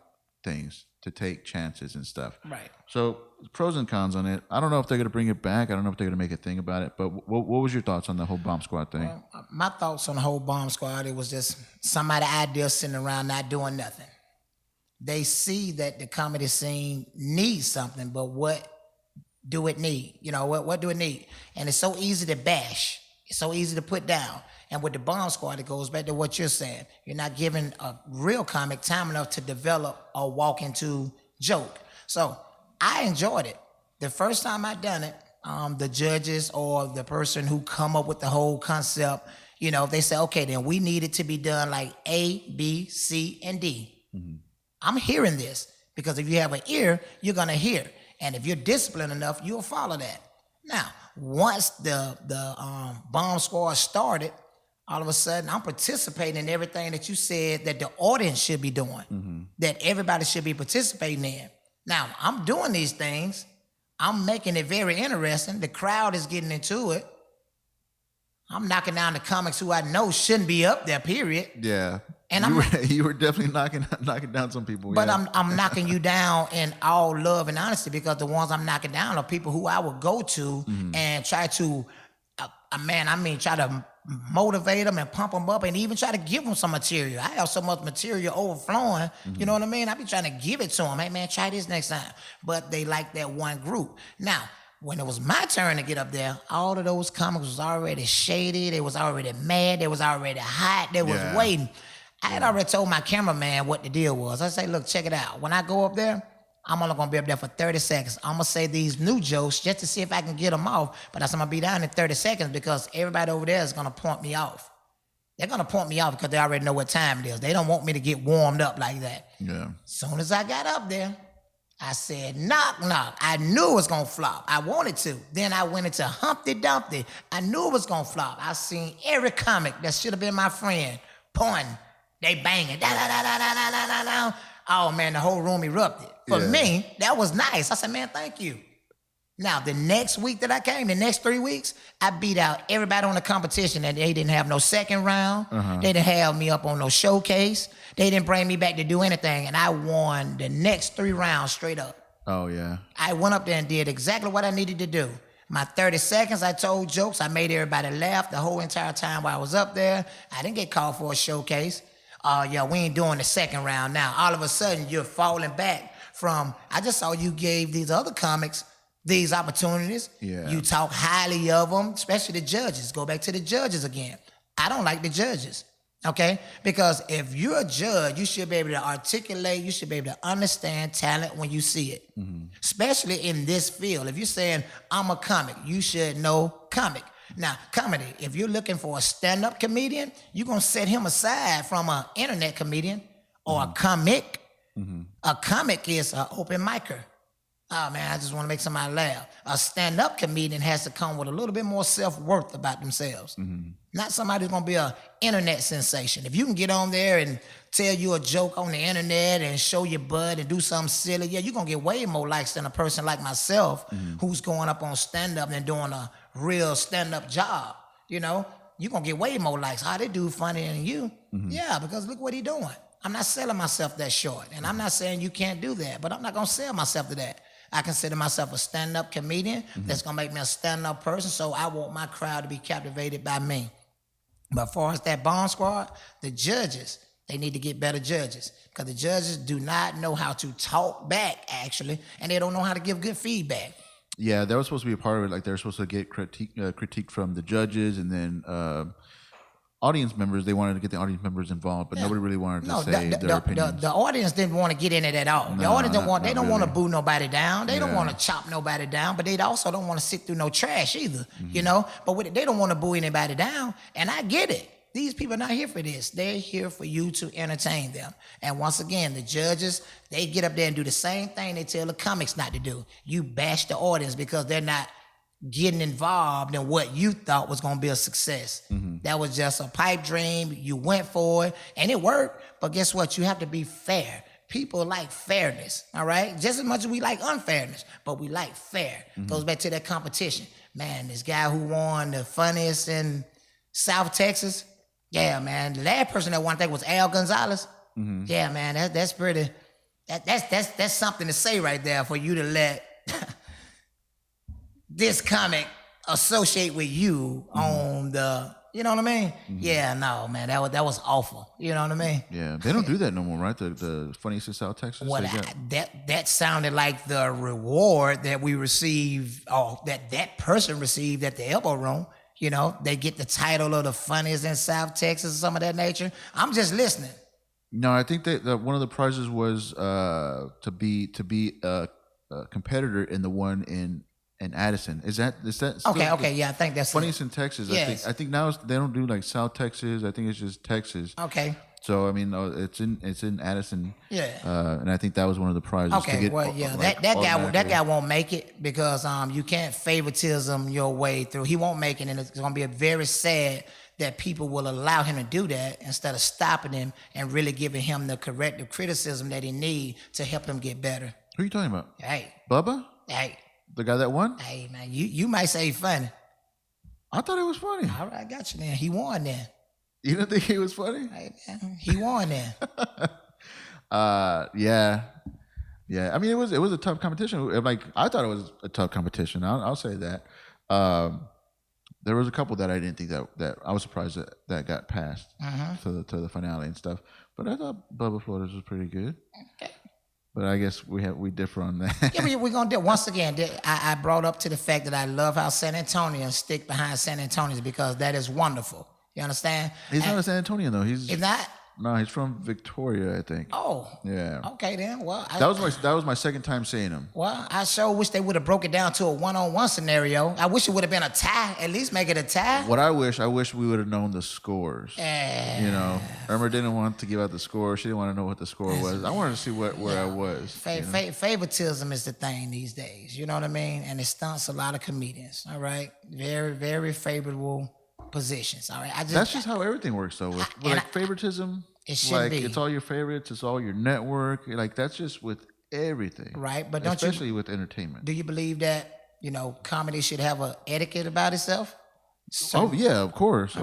S1: things, to take chances and stuff.
S2: Right.
S1: So pros and cons on it. I don't know if they're going to bring it back. I don't know if they're going to make a thing about it. But what was your thoughts on the whole Bomb Squad thing?
S2: Well, my thoughts on the whole Bomb Squad, it was just somebody idea sitting around not doing nothing. They see that the comedy scene needs something, but what do it need? You know, what do it need? And it's so easy to bash. It's so easy to put down. And with the Bomb Squad, it goes back to what you're saying. You're not giving a real comic time enough to develop or walk into joke. So I enjoyed it. The first time I done it, the judges or the person who come up with the whole concept, you know, they say, okay, then we need it to be done like A, B, C, and D. I'm hearing this because if you have an ear, you're gonna hear. And if you're disciplined enough, you'll follow that. Now, once the Bomb Squad started, all of a sudden I'm participating in everything that you said that the audience should be doing, that everybody should be participating in. Now, I'm doing these things. I'm making it very interesting. The crowd is getting into it. I'm knocking down the comics who I know shouldn't be up there, period.
S1: Yeah.
S2: And
S1: you were definitely knocking down some people.
S2: But I'm knocking you down in all love and honesty because the ones I'm knocking down are people who I would go to and try to, try to motivate them and pump them up and even try to give them some material. I have so much material overflowing, you know what I mean? I be trying to give it to them. Hey, man, try this next time. But they like that one group. Now, when it was my turn to get up there, all of those comics was already shady. They was already mad. They was already hot. They was waiting. I had already told my cameraman what the deal was. I say, look, check it out. When I go up there, I'm only gonna be up there for 30 seconds. I'm gonna say these new jokes just to see if I can get them off. But I'm gonna be down in 30 seconds because everybody over there is gonna point me off. They're gonna point me off because they already know what time it is. They don't want me to get warmed up like that.
S1: Yeah.
S2: Soon as I got up there, I said, knock, knock. I knew it was gonna flop. I wanted to. Then I went into Humpty Dumpty. I knew it was gonna flop. I seen every comic that should have been my friend pointing. They banging. Da, da, da, da, da, da, da, da. Oh, man, the whole room erupted. For me, that was nice. I said, man, thank you. Now, the next week that I came, the next 3 weeks, I beat out everybody on the competition and they didn't have no second round. They didn't have me up on no showcase. They didn't bring me back to do anything. And I won the next 3 rounds straight up.
S1: Oh, yeah.
S2: I went up there and did exactly what I needed to do. My 30 seconds, I told jokes. I made everybody laugh the whole entire time while I was up there. I didn't get called for a showcase. We ain't doing the second round now. All of a sudden, you're falling back from, I just saw you gave these other comics these opportunities.
S1: Yeah.
S2: You talk highly of them, especially the judges. Go back to the judges again. I don't like the judges, okay? Because if you're a judge, you should be able to articulate, you should be able to understand talent when you see it, especially in this field. If you're saying, I'm a comic, you should know comic. Now, comedy, if you're looking for a stand-up comedian, you're going to set him aside from an internet comedian or a comic. A comic is an open micer. Oh, man, I just want to make somebody laugh. A stand-up comedian has to come with a little bit more self-worth about themselves. Not somebody who's going to be an internet sensation. If you can get on there and tell you a joke on the internet and show your butt and do something silly, yeah, you're going to get way more likes than a person like myself who's going up on stand-up and doing a real stand-up job. you know, you're going to get way more likes. They do funnier than you. Yeah, because look what he doing. I'm not selling myself that short. And I'm not saying you can't do that, but I'm not going to sell myself to that. I consider myself a stand-up comedian. That's going to make me a stand-up person, so I want my crowd to be captivated by me. But as far as that Bomb Squad, the judges, they need to get better judges because the judges do not know how to talk back, actually, and they don't know how to give good feedback.
S1: Yeah, that was supposed to be a part of it. Like they're supposed to get critique from the judges, and then audience members. They wanted to get the audience members involved, but nobody really wanted to say their opinions.
S2: The audience didn't want to get in it at all. The audience don't want to boo nobody down. They don't want to chop nobody down, but they also don't want to sit through no trash either. You know, but they don't want to boo anybody down, and I get it. These people are not here for this. They're here for you to entertain them. And once again, the judges, they get up there and do the same thing they tell the comics not to do. You bash the audience because they're not getting involved in what you thought was going to be a success. That was just a pipe dream. You went for it, and it worked. But guess what? You have to be fair. People like fairness, all right? Just as much as we like unfairness, but we like fair. Goes back to that competition. Man, this guy who won the funniest in South Texas, yeah, man. The last person that won, I think, was Al Gonzalez. Yeah, man, that's pretty. That's something to say right there for you to let this comic associate with you on the. You know what I mean? Yeah, no, man, that was awful. You know what I mean?
S1: Yeah, they don't do that no more, right? The funniest in South Texas.
S2: What that sounded like the reward that we received, or that person received at the Elbow Room. You know, they get the title of the funniest in South Texas or some of that nature. I'm just listening.
S1: No, I think that one of the prizes was to be a competitor in the one in Addison. Is that
S2: okay? Yeah, I think that's
S1: funniest in Texas.
S2: Yes.
S1: I think now they don't do like South Texas. I think it's just Texas.
S2: Okay.
S1: So I mean, it's in Addison.
S2: Yeah.
S1: And I think that was one of the prizes.
S2: Okay. Well, yeah, that guy won't make it because you can't favoritism your way through. He won't make it, and it's going to be very sad that people will allow him to do that instead of stopping him and really giving him the corrective criticism that he needs to help him get better.
S1: Who are you talking about?
S2: Hey.
S1: Bubba?
S2: Hey.
S1: The guy that won?
S2: Hey, man, you might say funny.
S1: I thought it was funny.
S2: All right, I got you then. He won then.
S1: You didn't think he was funny?
S2: Hey, man, he won then.
S1: Yeah. I mean, it was a tough competition. Like I thought it was a tough competition. I'll say that. There was a couple that I didn't think that I was surprised that got passed to the finale and stuff. But I thought Bubba Flores was pretty good. Okay. But I guess we differ on that.
S2: Yeah, we're gonna do. Once again, I brought up to the fact that I love how San Antonians stick behind San Antonians because that is wonderful. You understand?
S1: He's not a San Antonian though. He's
S2: not.
S1: No, he's from Victoria, I think.
S2: Oh.
S1: Yeah.
S2: Okay then. Well,
S1: that was my second time seeing him.
S2: Well, I sure wish they would have broke it down to a one-on-one scenario. I wish it would have been a tie. At least make it a tie.
S1: What I wish we would have known the scores. You know, Irma didn't want to give out the score. She didn't want to know what the score was. I wanted to see where I was.
S2: Favoritism is the thing these days. You know what I mean? And it stunts a lot of comedians. All right, very, very favorable positions. All right,
S1: that's just how everything works, though. With favoritism,
S2: it should be.
S1: It's all your favorites. It's all your network. Like that's just with everything,
S2: right? But
S1: especially with entertainment.
S2: Do you believe that comedy should have an etiquette about itself?
S1: Oh yeah, of course.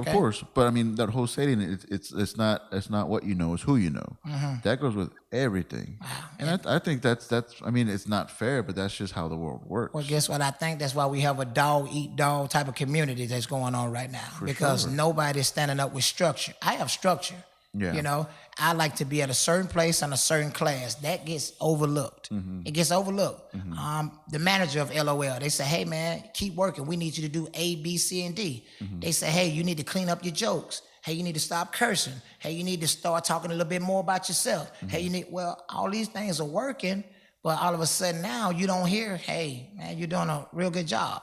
S1: But I mean, that whole saying, it's not what you know, it's who you know. That goes with everything. Wow. And I think that's. I mean, it's not fair, but that's just how the world works.
S2: Well, guess what? I think that's why we have a dog eat dog type of community that's going on right now because nobody's standing up with structure. I have structure. Yeah. I like to be at a certain place in a certain class. That gets overlooked. It gets overlooked. The manager of LOL, they say, hey, man, keep working. We need you to do A, B, C, and D. They say, hey, you need to clean up your jokes. Hey, you need to stop cursing. Hey, you need to start talking a little bit more about yourself. Hey, all these things are working, but all of a sudden now you don't hear, hey, man, you're doing a real good job.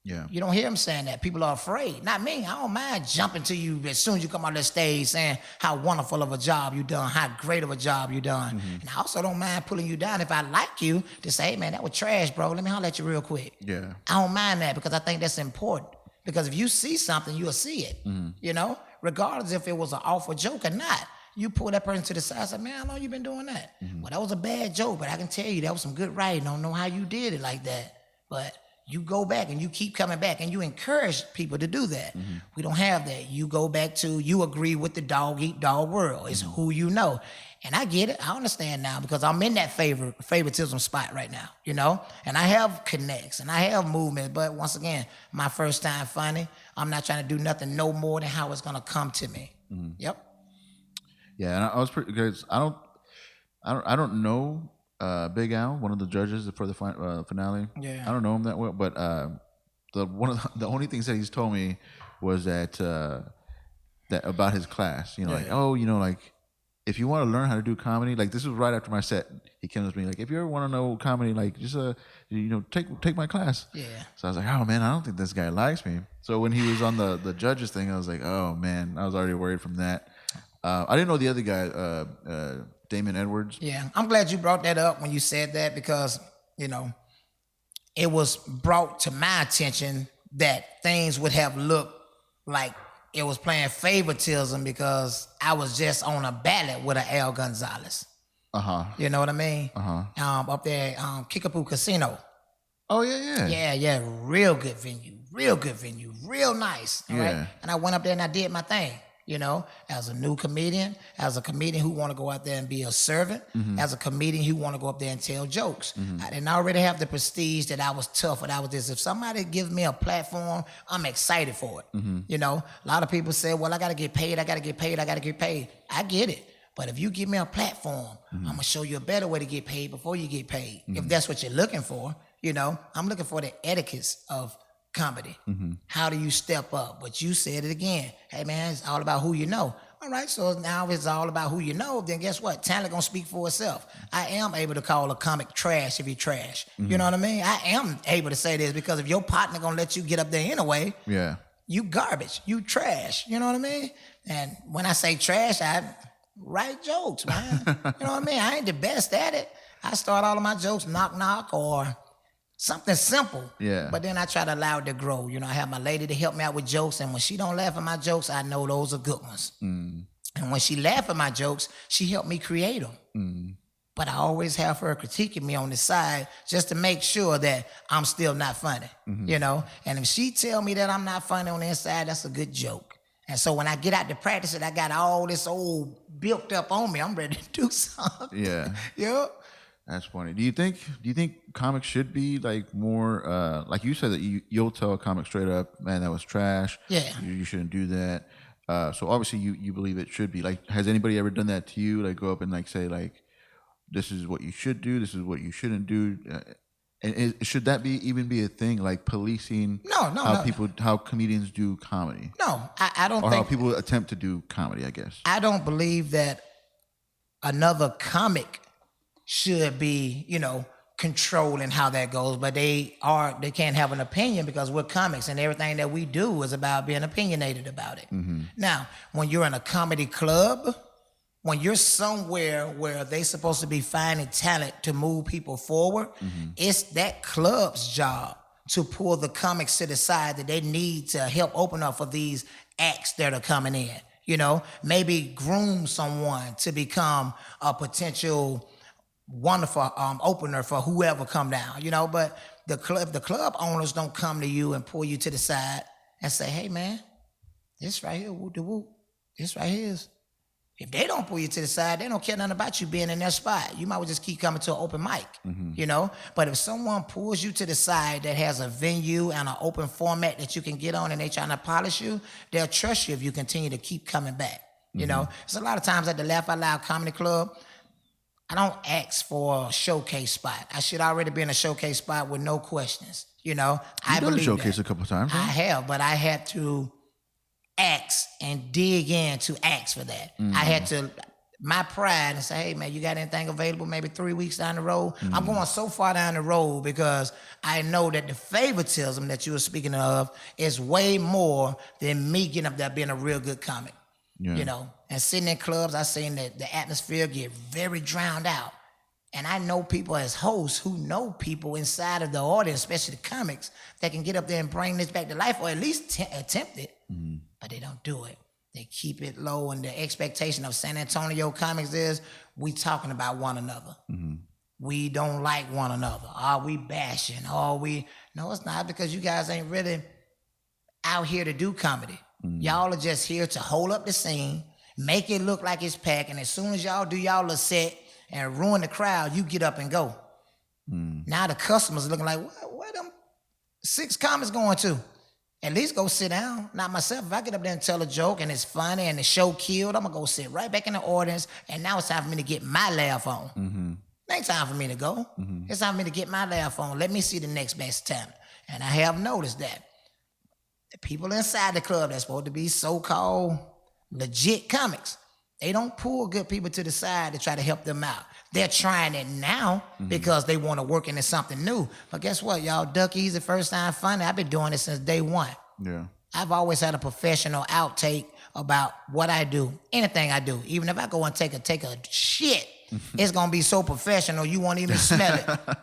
S2: Yeah. You don't hear them saying that. People are afraid. Not me. I don't mind jumping to you as soon as you come on that stage saying how wonderful of a job you done, how great of a job you done. And I also don't mind pulling you down if I like you to say, hey, man, that was trash, bro. Let me holler at you real quick. Yeah. I don't mind that because I think that's important. Because if you see something, you'll see it, regardless if it was an awful joke or not. You pull that person to the side and say, man, how long you been doing that? Well, that was a bad joke, but I can tell you that was some good writing. I don't know how you did it like that. But you go back and you keep coming back and you encourage people to do that. We don't have that. You go back to, you agree with the dog eat dog world. It's who you know. And I get it. I understand now because I'm in that favoritism spot right now, you know? And I have connects and I have movement. But once again, my first time funny, I'm not trying to do nothing no more than how it's going to come to me. Yep.
S1: Yeah, and I was pretty good. I don't know Big Al, one of the judges for the finale.
S2: Yeah.
S1: I don't know him that well, but the only things that he's told me was that that about his class. You know, like, oh, you know, like, if you want to learn how to do comedy, like, this was right after my set. He came to me like, if you ever want to know comedy, like, just you know, take my class.
S2: Yeah.
S1: So I was like, oh man, I don't think this guy likes me. So when he was on the judges thing, I was like, oh man, I was already worried from that. I didn't know the other guy, Damon Edwards.
S2: Yeah, I'm glad you brought that up when you said that because, you know, it was brought to my attention that things would have looked like it was playing favoritism because I was just on a ballot with an Al Gonzalez. You know what I mean? Up there, Kickapoo Casino.
S1: Oh yeah.
S2: Yeah, real good venue, real nice. All right? And I went up there and I did my thing. You know, as a new comedian, as a comedian who want to go out there and be a servant, as a comedian who want to go up there and tell jokes. I didn't already have the prestige that I was tough, but I was this. If somebody gives me a platform, I'm excited for it. You know, a lot of people say, well, I got to get paid. I get it. But if you give me a platform, I'm going to show you a better way to get paid before you get paid. If that's what you're looking for, you know, I'm looking for the etiquette of comedy. How do you step up? But you said it again. Hey man, it's all about who you know. All right, so now it's all about who you know, then guess what? Talent gonna speak for itself. I am able to call a comic trash if he trash. You know what I mean? I am able to say this because if your partner gonna let you get up there anyway, you garbage, you trash. You know what I mean? And when I say trash, I write jokes, man. You know what I mean? I ain't the best at it. I start all of my jokes knock or something simple. But then I try to allow it to grow. You know, I have my lady to help me out with jokes, and when she don't laugh at my jokes, I know those are good ones. And when she laugh at my jokes, she helped me create them. But I always have her critiquing me on the side just to make sure that I'm still not funny. You know, and if she tell me that I'm not funny on the inside, that's a good joke. And so when I get out to practice it, I got all this old built up on me. I'm ready to do something. Yep.
S1: That's funny. Do you think comics should be like more like you said that you'll tell a comic straight up, man, that was trash. You shouldn't do that. So obviously you believe it should be. Like, has anybody ever done that to you? Like, go up and like say like, this is what you should do, this is what you shouldn't do. And should that even be a thing, like policing? How comedians do comedy?
S2: No, I don't.
S1: Or
S2: think,
S1: how people attempt to do comedy, I guess.
S2: I don't believe that another comic should be, you know, controlling how that goes, but they can't have an opinion because we're comics and everything that we do is about being opinionated about it. Now, when you're in a comedy club, when you're somewhere where they supposed to be finding talent to move people forward, it's that club's job to pull the comics to the side that they need to help open up for these acts that are coming in. You know, maybe groom someone to become a potential wonderful opener for whoever come down, you know. But the club owners don't come to you and pull you to the side and say, hey man, this right here, whoop de whoop, this right here is. If they don't pull you to the side, they don't care nothing about you being in their spot. You might well just keep coming to an open mic, you know. But if someone pulls you to the side that has a venue and an open format that you can get on and they trying to polish you, they'll trust you if you continue to keep coming back, you know. There's a lot of times at the Laugh Out Loud Comedy Club, I don't ask for a showcase spot. I should already be in a showcase spot with no questions. You know,
S1: You've done a showcase a couple of times.
S2: I have, but I had to ask and dig in to ask for that. I had to, my pride, and say, hey man, you got anything available maybe 3 weeks down the road? I'm going so far down the road because I know that the favoritism that you were speaking of is way more than me getting up there being a real good comic. You know, and sitting in clubs, I seen that the atmosphere get very drowned out. And I know people as hosts who know people inside of the audience, especially the comics, that can get up there and bring this back to life or at least attempt it. But they don't do it. They keep it low, and the expectation of San Antonio comics is we talking about one another. we don't like one another. Are we bashing? Are we? No, it's not, because you guys ain't really out here to do comedy. Y'all are just here to hold up the scene, make it look like it's packed, and as soon as y'all do y'all a set and ruin the crowd, you get up and go. Now the customers looking like, where them 6 comics going to? At least go sit down. Not myself. If I get up there and tell a joke and it's funny and the show killed, I'm going to go sit right back in the audience, and now it's time for me to get my laugh on. It ain't time for me to go. It's time for me to get my laugh on. Let me see the next best talent. And I have noticed that the people inside the club that's supposed to be so-called legit comics, they don't pull good people to the side to try to help them out. They're trying it now because they want to work into something new. But guess what, y'all? Duck Easy, First Time Funny, I've been doing this since day one.
S1: Yeah.
S2: I've always had a professional outtake about what I do, anything I do. Even if I go and take a shit, it's going to be so professional you won't even smell it.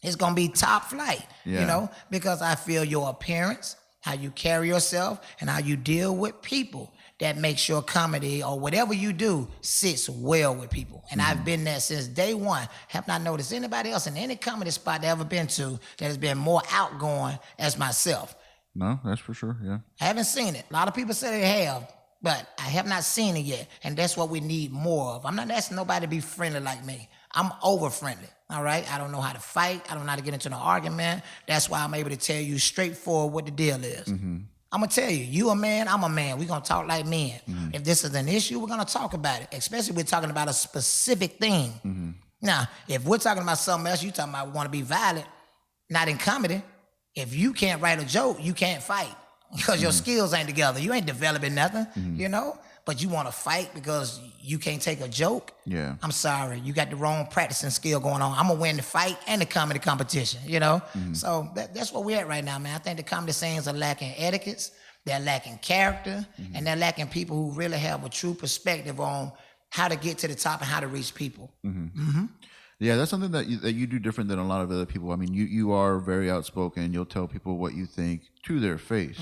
S2: It's going to be top flight, you know, because I feel your appearance, how you carry yourself, and how you deal with people, that makes your comedy or whatever you do sits well with people. And I've been there since day one. Have not noticed anybody else in any comedy spot I've ever been to that has been more outgoing as myself.
S1: No, that's for sure, yeah.
S2: I haven't seen it. A lot of people say they have, but I have not seen it yet. And that's what we need more of. I'm not asking nobody to be friendly like me. I'm over friendly, all right? I don't know how to fight. I don't know how to get into an argument. That's why I'm able to tell you straightforward what the deal is. I'm going to tell you, you a man, I'm a man. We're going to talk like men. If this is an issue, we're going to talk about it, especially if we're talking about a specific thing. Now, if we're talking about something else, you talking about we want to be violent, not in comedy. If you can't write a joke, you can't fight because your skills ain't together. You ain't developing nothing, you know? But you want to fight because you can't take a joke?
S1: Yeah.
S2: I'm sorry. You got the wrong practicing skill going on. I'm going to win the fight and the comedy competition, you know? So that's where we're at right now, man. I think the comedy scenes are lacking etiquettes, they're lacking character, and they're lacking people who really have a true perspective on how to get to the top and how to reach people.
S1: Yeah, that's something that you do different than a lot of other people. I mean, you are very outspoken. You'll tell people what you think to their face.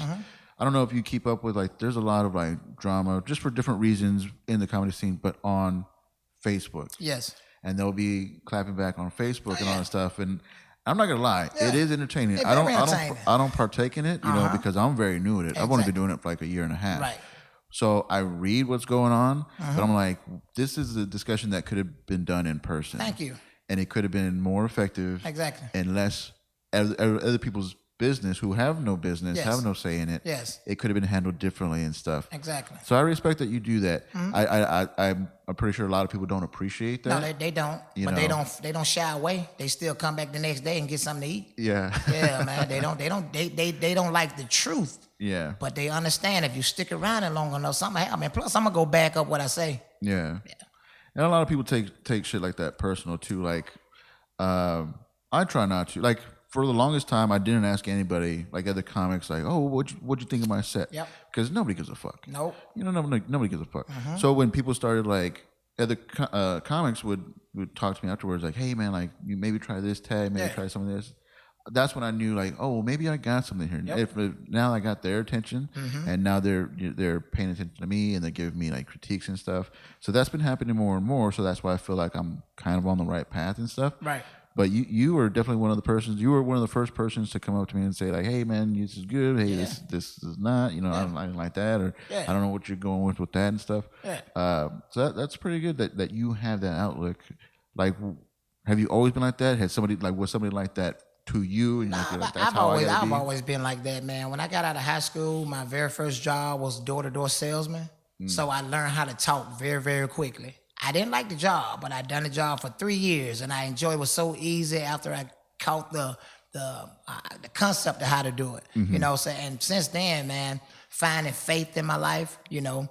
S1: I don't know if you keep up with, like, there's a lot of, like, drama just for different reasons in the comedy scene, but on Facebook.
S2: Yes.
S1: And they'll be clapping back on Facebook and all that stuff. And I'm not gonna lie, it is entertaining.
S2: It's
S1: I
S2: very entertaining.
S1: don't partake in it, you know, because I'm very new at it. I've only been doing it for like a year and a half.
S2: Right.
S1: So I read what's going on, but I'm like, this is a discussion that could have been done in person.
S2: Thank you.
S1: And it could have been more effective.
S2: Exactly.
S1: And less other people's business who have no business,
S2: Yes.
S1: have no say in it.
S2: Yes.
S1: It could have been handled differently and stuff.
S2: Exactly.
S1: So I respect that you do that. I'm pretty sure a lot of people don't appreciate that.
S2: No, they don't.
S1: You
S2: But
S1: know.
S2: they don't shy away. They still come back the next day and get something to eat.
S1: Yeah.
S2: Yeah, man. They don't like the truth.
S1: Yeah.
S2: But they understand if you stick around it long enough, something happen. Plus, I'm gonna go back up what I say.
S1: Yeah. And a lot of people take shit like that personal too. Like, I try not to. Like, for the longest time, I didn't ask anybody, like other comics, like, "Oh, what'd you think of my set?"
S2: Yep.
S1: Because nobody gives a fuck.
S2: Nope.
S1: You know, nobody gives a fuck. So when people started, like, other comics would talk to me afterwards, like, "Hey, man, like, you maybe try this tag, maybe try some of this." That's when I knew, like, oh, maybe I got something here.
S2: Yep.
S1: Now I got their attention, and now they're paying attention to me, and they're giving me, like, critiques and stuff. So that's been happening more and more. So that's why I feel like I'm kind of on the right path and stuff.
S2: Right.
S1: But you were definitely one of the persons. You were one of the first persons to come up to me and say, like, "Hey, man, this is good. Hey, this is not. You know, I didn't like that, or I don't know what you're going with that and stuff."
S2: Yeah.
S1: So that's pretty good that you have that outlook. Like, have you always been like that? Was somebody like that to you? And you feel like that's
S2: I've always been like that, man. When I got out of high school, my very first job was door-to-door salesman. So I learned how to talk very, very quickly. I didn't like the job, but I'd done the job for 3 years, and I enjoyed it. It was so easy after I caught the concept of how to do it. You know, so and since then, man, finding faith in my life, you know,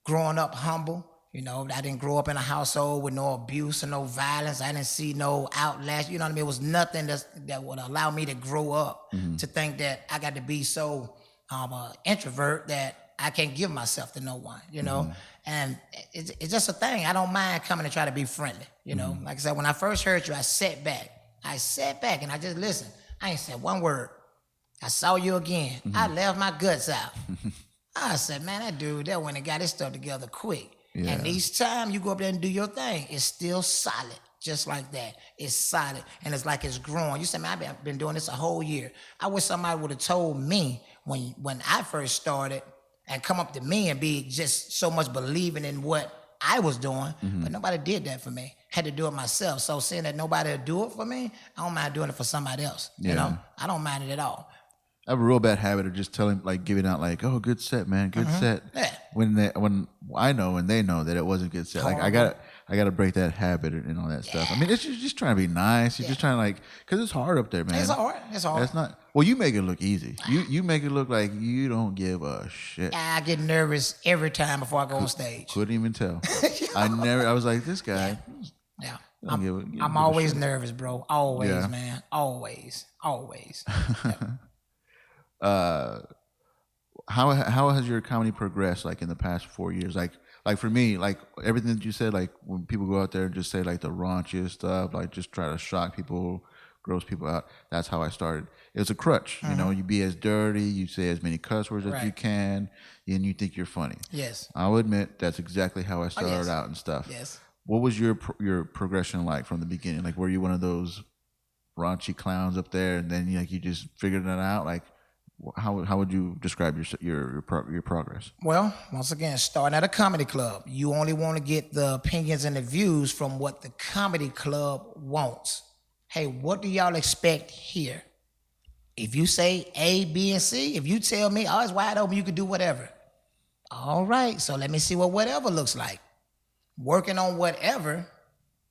S2: growing up humble. You know, I didn't grow up in a household with no abuse and no violence. I didn't see no outlash. You know what I mean? It was nothing that would allow me to grow up to think that I got to be so introvert that I can't give myself to no one, you know? And it's just a thing. I don't mind coming and try to be friendly, you know? Like I said, when I first heard you, I sat back and I just listened. I ain't said one word. I saw you again. I left my guts out. I said, man, that dude, went and got his stuff together quick. Yeah. And each time you go up there and do your thing, it's still solid. just like that. It's solid, and it's like it's growing. You say, man, I've been doing this a whole year. I wish somebody would have told me when I first started and come up to me and be just so much believing in what I was doing, but nobody did that for me. Had to do it myself. So seeing that nobody will do it for me, I don't mind doing it for somebody else. You know, I don't mind it at all.
S1: I have a real bad habit of just telling, like, giving out, like, "Oh, good set, man, good set."
S2: Yeah.
S1: When I know and they know that it wasn't a good set, like I gotta break that habit and all that stuff. I mean, it's just trying to be nice. You're just trying to, like, because it's hard up there, man.
S2: It's hard. It's hard.
S1: That's not. Well, you make it look easy. You make it look like you don't give a shit.
S2: I get nervous every time before I go on stage.
S1: Couldn't even tell. I was like, this guy.
S2: Yeah.
S1: I'm
S2: I'm always nervous, bro. Always, man. Always.
S1: How has your comedy progressed, like, in the past 4 years? Like for me, like, everything that you said, like, when people go out there and just say, like, the raunchiest stuff, like, just try to shock people, gross people out. That's how I started. It was a crutch. You know, you be as dirty, you say as many cuss words as you can, and you think you're funny.
S2: Yes.
S1: I'll admit that's exactly how I started out and stuff.
S2: Yes.
S1: What was your progression like from the beginning? Like, were you one of those raunchy clowns up there, and then you just figured it out? Like, how would you describe your progress?
S2: Well, once again, starting at a comedy club, you only want to get the opinions and the views from what the comedy club wants. Hey, what do y'all expect here? If you say A, B, and C, if you tell me, oh, it's wide open, you can do whatever. All right, so let me see what whatever looks like. Working on whatever,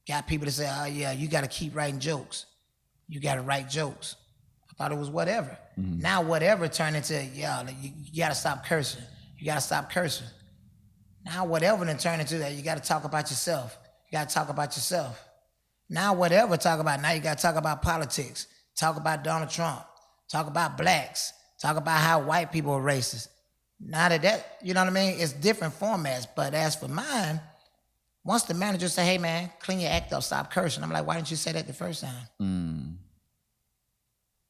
S2: got people to say, oh, yeah, you got to keep writing jokes. You got to write jokes. I thought it was whatever. Now whatever turned into, you got to stop cursing. You got to stop cursing. Now whatever then turned into that, you got to talk about yourself. You got to talk about yourself. Now whatever now you got to talk about politics. Talk about Donald Trump. Talk about blacks. Talk about how white people are racist. Now that, you know what I mean? It's different formats. But as for mine, once the manager say, hey, man, clean your act up, stop cursing. I'm like, why didn't you say that the first time?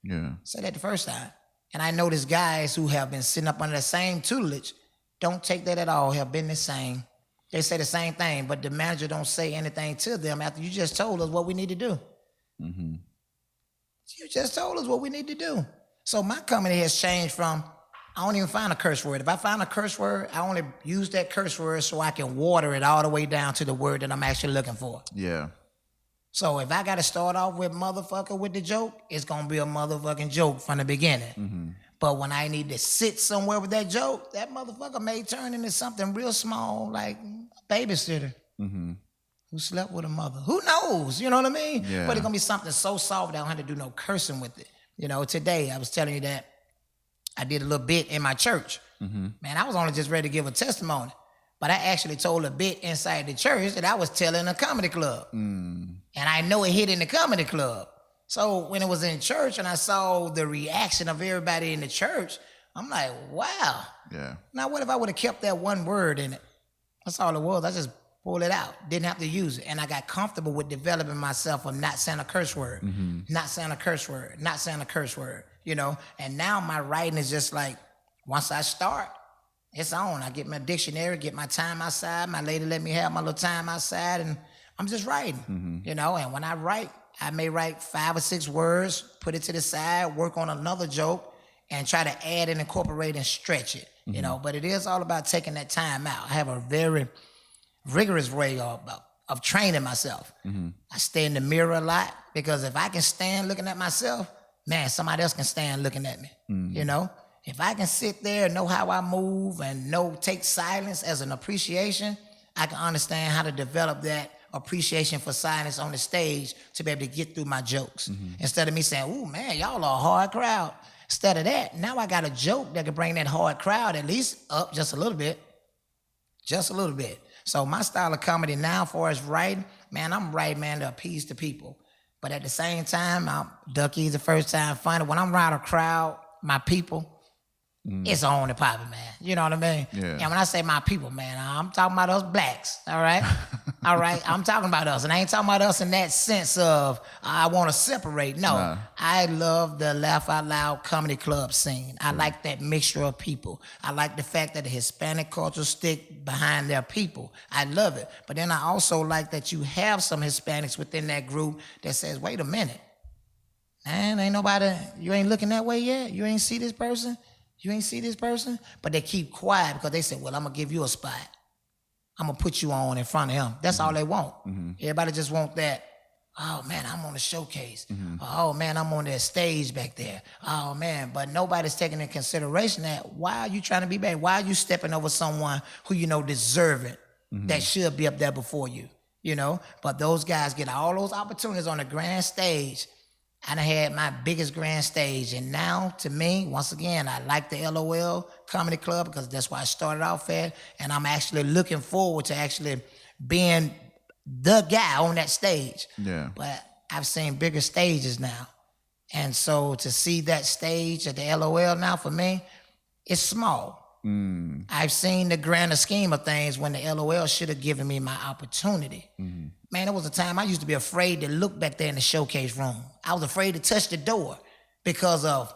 S1: Yeah.
S2: Say that the first time. And I notice guys who have been sitting up under the same tutelage don't take that at all, have been the same. They say the same thing, but the manager don't say anything to them after you just told us what we need to do. You just told us what we need to do. So my comedy has changed from, I don't even find a curse word. If I find a curse word, I only use that curse word so I can water it all the way down to the word that I'm actually looking for.
S1: Yeah.
S2: So if I got to start off with motherfucker with the joke, it's going to be a motherfucking joke from the beginning. But when I need to sit somewhere with that joke, that motherfucker may turn into something real small, like a babysitter who slept with a mother. Who knows? You know what I mean?
S1: Yeah.
S2: But it's going to be something so soft that I don't have to do no cursing with it. You know, today I was telling you that I did a little bit in my church. Man, I was only just ready to give a testimony. But I actually told a bit inside the church that I was telling a comedy club. And I know it hit in the comedy club. So when it was in church and I saw the reaction of everybody in the church, I'm like, wow.
S1: Yeah.
S2: Now what if I would have kept that one word in it? That's all it was. I just pulled it out. Didn't have to use it. And I got comfortable with developing myself of not saying a curse word. Not saying a curse word. Not saying a curse word. You know? And now my writing is just like, once I start, it's on. I get my dictionary, get my time outside. My lady let me have my little time outside, and I'm just writing, you know? And when I write, I may write 5 or 6 words, put it to the side, work on another joke, and try to add and incorporate and stretch it, you know? But it is all about taking that time out. I have a very rigorous way of training myself. I stay in the mirror a lot, because if I can stand looking at myself, man, somebody else can stand looking at me, you know? If I can sit there and know how I move and take silence as an appreciation, I can understand how to develop that appreciation for silence on the stage to be able to get through my jokes. Instead of me saying, ooh, man, y'all are a hard crowd. Instead of that, now I got a joke that can bring that hard crowd at least up just a little bit. Just a little bit. So my style of comedy now, as far as writing, man, I'm writing, man, to appease the people. But at the same time, Ducky's the first time funny. When I'm around a crowd, my people, it's on and popping, man. You know what I mean?
S1: Yeah.
S2: And when I say my people, man, I'm talking about those blacks, all right? All right, I'm talking about us, and I ain't talking about us in that sense of I want to separate. No,
S1: Nah.
S2: I love the Laugh Out Loud comedy club scene. I like that mixture of people. I like the fact that the Hispanic culture stick behind their people. I love it. But then I also like that you have some Hispanics within that group that says, wait a minute, man, ain't nobody, you ain't looking that way yet? You ain't see this person? You ain't see this person? But they keep quiet because they say, well, I'm going to give you a spot. I'm going to put you on in front of him. That's all they want. Everybody just want that, oh, man, I'm on the showcase. Oh, man, I'm on that stage back there. Oh, man, but nobody's taking into consideration that why are you trying to be bad? Why are you stepping over someone who you know deserve it, that should be up there before you, you know? But those guys get all those opportunities on the grand stage. I done had my biggest grand stage. And now, to me, once again, I like the LOL Comedy Club because that's why I started off at. And I'm actually looking forward to actually being the guy on that stage.
S1: Yeah.
S2: But I've seen bigger stages now. And so to see that stage at the LOL now, for me, it's small. I've seen the grander scheme of things when the LOL should have given me my opportunity. Man, there was a time I used to be afraid to look back there in the showcase room. I was afraid to touch the door because of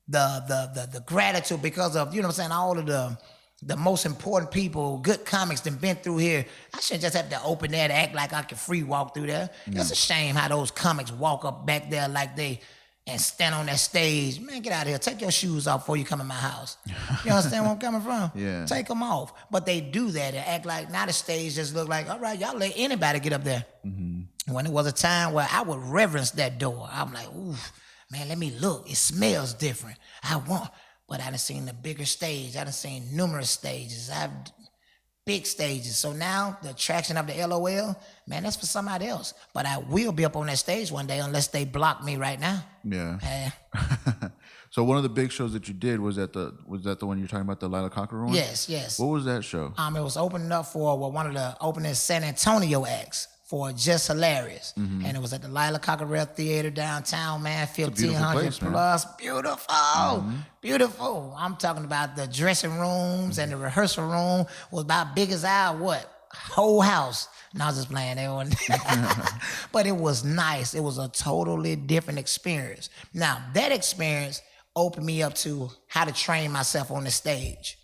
S2: the gratitude, because of, you know what I'm saying, all of the most important people, good comics that been through here. I shouldn't just have to open there to act like I could free walk through there. It's a shame how those comics walk up back there like they and stand on that stage. Man, get out of here. Take your shoes off before you come in my house. You understand where I'm coming from?
S1: Yeah.
S2: Take them off. But they do that and act like now the stage just look like, all right, y'all let anybody get up there. When it was a time where I would reverence that door. I'm like, ooh, man, let me look. It smells different. But I done seen the bigger stage. I done seen numerous stages. I've big stages. So now the attraction of the LOL, man, that's for somebody else. But I will be up on that stage one day unless they block me right now.
S1: Yeah. So one of the big shows that you did was that the one you're talking about, the Lila Cocker one?
S2: Yes.
S1: What was that show?
S2: It was opening up for one of the opening San Antonio acts for Just Hilarious. And it was at the Lila Cocker Theater downtown, man, 1,500
S1: place,
S2: plus. Man. Beautiful. Beautiful. I'm talking about the dressing rooms and the rehearsal room was about big as our whole house. And I was just playing that. But it was nice. It was a totally different experience. Now, that experience opened me up to how to train myself on the stage.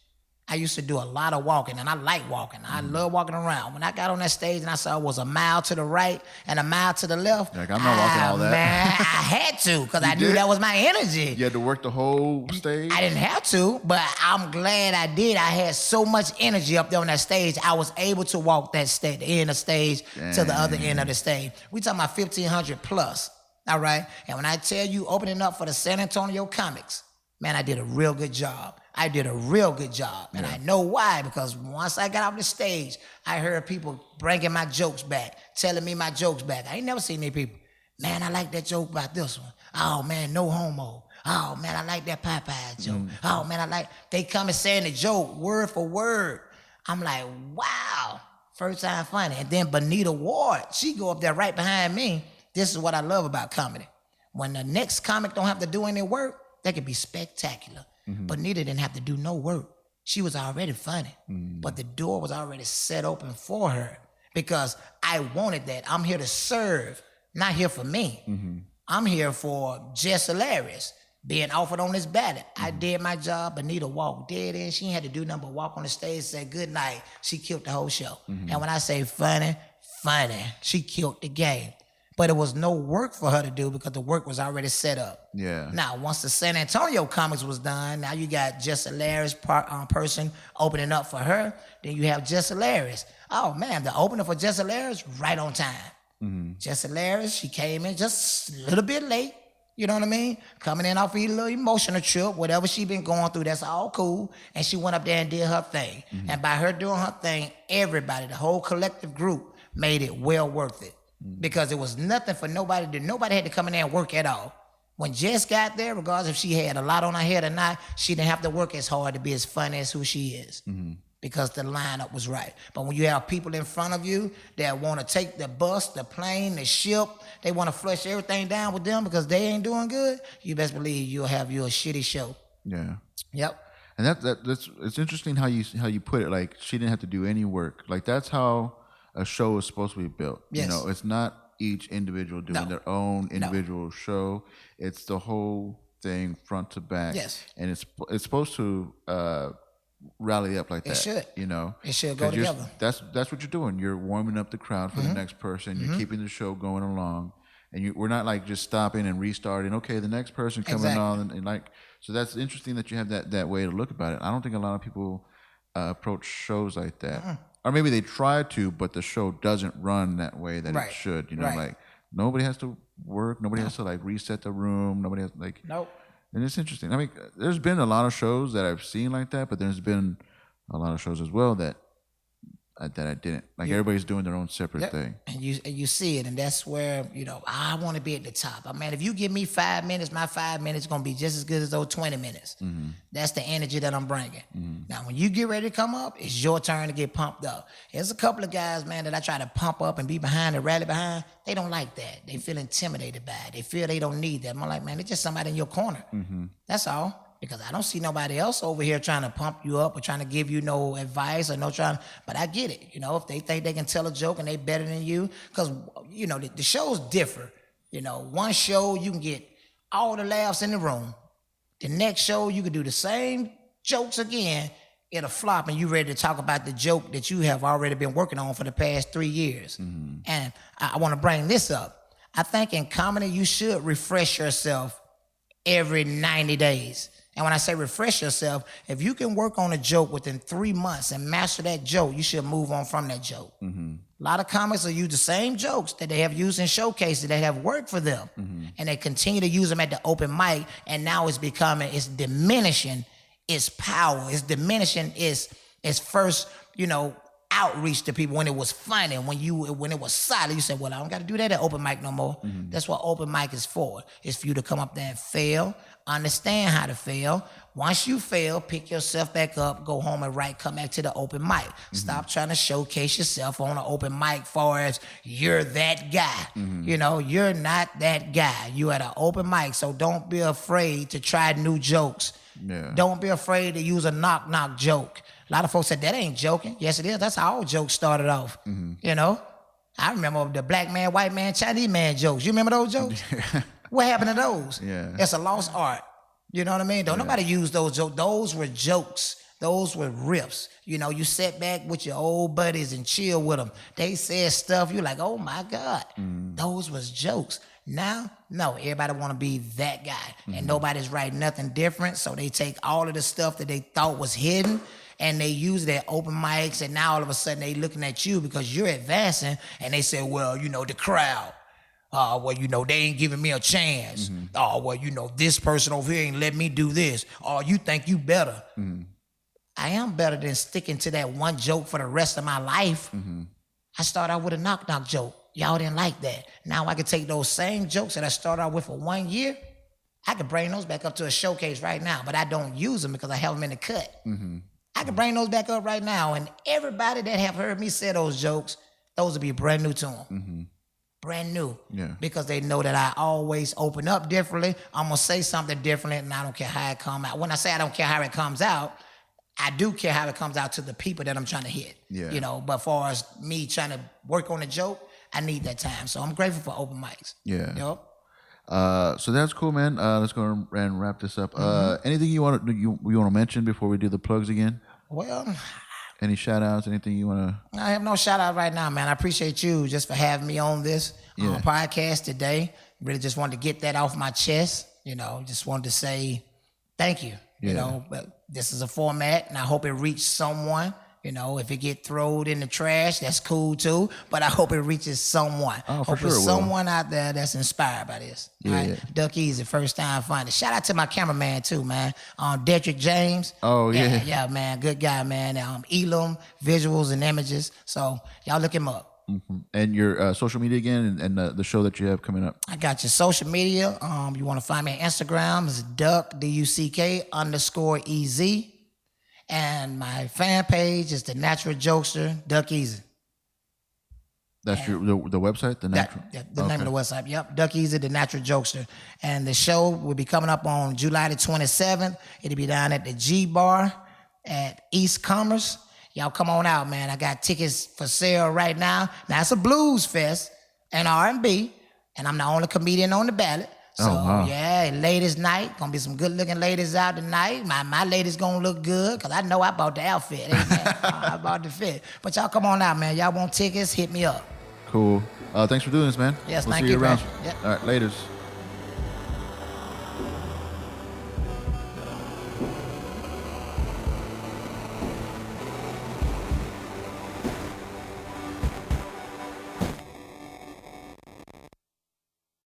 S2: I used to do a lot of walking, and I like walking. I love walking around. When I got on that stage and I saw it was a mile to the right and a mile to the left,
S1: Like, I'm not walking all that.
S2: Man, I had to because I knew that was my energy.
S1: You had to work the whole stage?
S2: I didn't have to, but I'm glad I did. I had so much energy up there on that stage. I was able to walk that stage, the end of the stage to the other end of the stage. We talking about 1,500 plus, all right? And when I tell you opening up for the San Antonio comics, man, I did a real good job. And I know why, because once I got off the stage, I heard people bringing my jokes back, telling me my jokes back. I ain't never seen any people, man, I like that joke about this one. Oh, man, no homo. Oh, man, I like that Popeye joke. Oh, man, they come and saying the joke word for word. I'm like, wow, first time funny. And then Bonita Ward, she go up there right behind me. This is what I love about comedy. When the next comic don't have to do any work, they can be spectacular. Bonita didn't have to do no work. She was already funny. But the door was already set open for her because I wanted that. I'm here to serve, not here for me. I'm here for Just Hilarious being offered on this ballot. I did my job. Bonita walked dead in. She ain't had to do nothing but walk on the stage, say good night. She killed the whole show. And when I say funny, she killed the game. But it was no work for her to do because the work was already set up.
S1: Yeah.
S2: Now, once the San Antonio comics was done, now you got Just Hilarious person opening up for her. Then you have Just Hilarious. Oh, man, the opener for Just Hilarious, right on time. Just Hilarious, she came in just a little bit late. You know what I mean? Coming in off a little emotional trip, whatever she been going through, that's all cool. And she went up there and did her thing. And by her doing her thing, everybody, the whole collective group, made it well worth it. Because it was nothing for nobody. Nobody had to come in there and work at all. When Jess got there, regardless if she had a lot on her head or not, she didn't have to work as hard to be as funny as who she is. Because the lineup was right. But when you have people in front of you that want to take the bus, the plane, the ship, they want to flush everything down with them because they ain't doing good, you best believe you'll have you a shitty show.
S1: Yeah.
S2: Yep.
S1: And that's it's interesting how you put it. Like, she didn't have to do any work. Like, that's how a show is supposed to be built.
S2: Yes.
S1: You know, it's not each individual doing their own individual show. It's the whole thing front to back.
S2: Yes.
S1: And it's supposed to rally up like that.
S2: It should.
S1: You know,
S2: it should go together.
S1: That's what you're doing. You're warming up the crowd for the next person. You're keeping the show going along, and we're not like just stopping and restarting. Okay, the next person coming on, and like, so that's interesting that you have that way to look about it. I don't think a lot of people approach shows like that, or maybe they try to, but the show doesn't run that way that it should. You know, like nobody has to work. Nobody has to like reset the room. Nobody has like
S2: Nope.
S1: And it's interesting. I mean, there's been a lot of shows that I've seen like that, but there's been a lot of shows as well that I didn't. Like everybody's doing their own separate thing.
S2: And you see it, and that's where, you know, I want to be at the top. I mean, if you give me 5 minutes, my 5 minutes is going to be just as good as those 20 minutes. That's the energy that I'm bringing. Now, when you get ready to come up, it's your turn to get pumped up. There's a couple of guys, man, that I try to pump up and be behind and rally behind. They don't like that. They feel intimidated by it. They feel they don't need that. I'm like, man, it's just somebody in your corner. That's all. Because I don't see nobody else over here trying to pump you up or trying to give you no advice or but I get it. You know, if they think they can tell a joke and they better than you, because, you know, the shows differ. You know, one show you can get all the laughs in the room. The next show you can do the same jokes again. It'll flop and you ready to talk about the joke that you have already been working on for the past 3 years. And I want to bring this up. I think in comedy you should refresh yourself every 90 days. And when I say refresh yourself, if you can work on a joke within 3 months and master that joke, you should move on from that joke. A lot of comics will use the same jokes that they have used in showcases that have worked for them. And they continue to use them at the open mic, and now it's diminishing its power. It's diminishing its first, you know, outreach to people when it was funny. When it was solid, you said, well, I don't got to do that at open mic no more. That's what open mic is for. It's for you to come up there and fail, understand how to fail. Once you fail, pick yourself back up, go home and come back to the open mic. Stop trying to showcase yourself on an open mic far as you're that guy. You know, you're not that guy. You at an open mic, so don't be afraid to try new jokes. Don't be afraid to use a knock-knock joke. A lot of folks said, that ain't joking. Yes, it is. That's how all jokes started off. You know? I remember the black man, white man, Chinese man jokes. You remember those jokes? What happened to those? It's a lost art. You know what I mean? Don't nobody use those jokes. Those were jokes. Those were riffs. You know, you sat back with your old buddies and chill with them. They said stuff. You're like, oh, my God. Those was jokes. Now, no, everybody want to be that guy. And nobody's writing nothing different. So they take all of the stuff that they thought was hidden and they use their open mics, and now all of a sudden they looking at you because you're advancing, and they say, well, you know, the crowd. Well, you know, they ain't giving me a chance. Well, you know, this person over here ain't let me do this. You think you better. I am better than sticking to that one joke for the rest of my life. I started out with a knock-knock joke. Y'all didn't like that. Now I can take those same jokes that I started out with for 1 year. I can bring those back up to a showcase right now, but I don't use them because I have them in the cut. I can bring those back up right now, and everybody that have heard me say those jokes, those will be brand new to them. Brand new. Because they know that I always open up differently. I'm going to say something differently, and I don't care how it comes out. When I say I don't care how it comes out, I do care how it comes out to the people that I'm trying to hit. You know, but as far as me trying to work on a joke, I need that time. So I'm grateful for open mics. Yep.
S1: So that's cool, man. Let's go and wrap this up. Anything you want to mention before we do the plugs again?
S2: Well,
S1: any shout outs, anything you want to?
S2: I have no shout out right now, man. I appreciate you just for having me on this podcast today. Really just wanted to get that off my chest. You know, just wanted to say thank you. You know, but this is a format, and I hope it reached someone. You know, if it get thrown in the trash, that's cool too. But I hope it reaches someone.
S1: For sure,
S2: someone out there that's inspired by this. Right? Duck Easy, first time funny. Shout out to my cameraman too, man. Dedrick James. Yeah, man, good guy, man. Elam, visuals and images. So y'all look him up.
S1: And your social media again, and the show that you have coming up.
S2: I got your social media. You want to find me on Instagram? It's Duck DUCK_EZ. And my fan page is The Natural Jokester, Duck Easy.
S1: That's the website? The Natural?
S2: The name of the website, yep. Duck Easy, The Natural Jokester. And the show will be coming up on July the 27th. It'll be down at the G Bar at East Commerce. Y'all come on out, man. I got tickets for sale right now. Now it's a blues fest and R&B, and I'm the only comedian on the ballot. So,
S1: wow.
S2: yeah, ladies' night. Gonna be some good-looking ladies out tonight. My ladies gonna look good, because I know I bought the outfit. I bought the fit. But y'all come on out, man. Y'all want tickets, hit me up.
S1: Cool. Thanks for doing this, man.
S2: Yes,
S1: we'll
S2: thank
S1: see you
S2: you,
S1: around.
S2: man. Yep.
S1: All right, laters.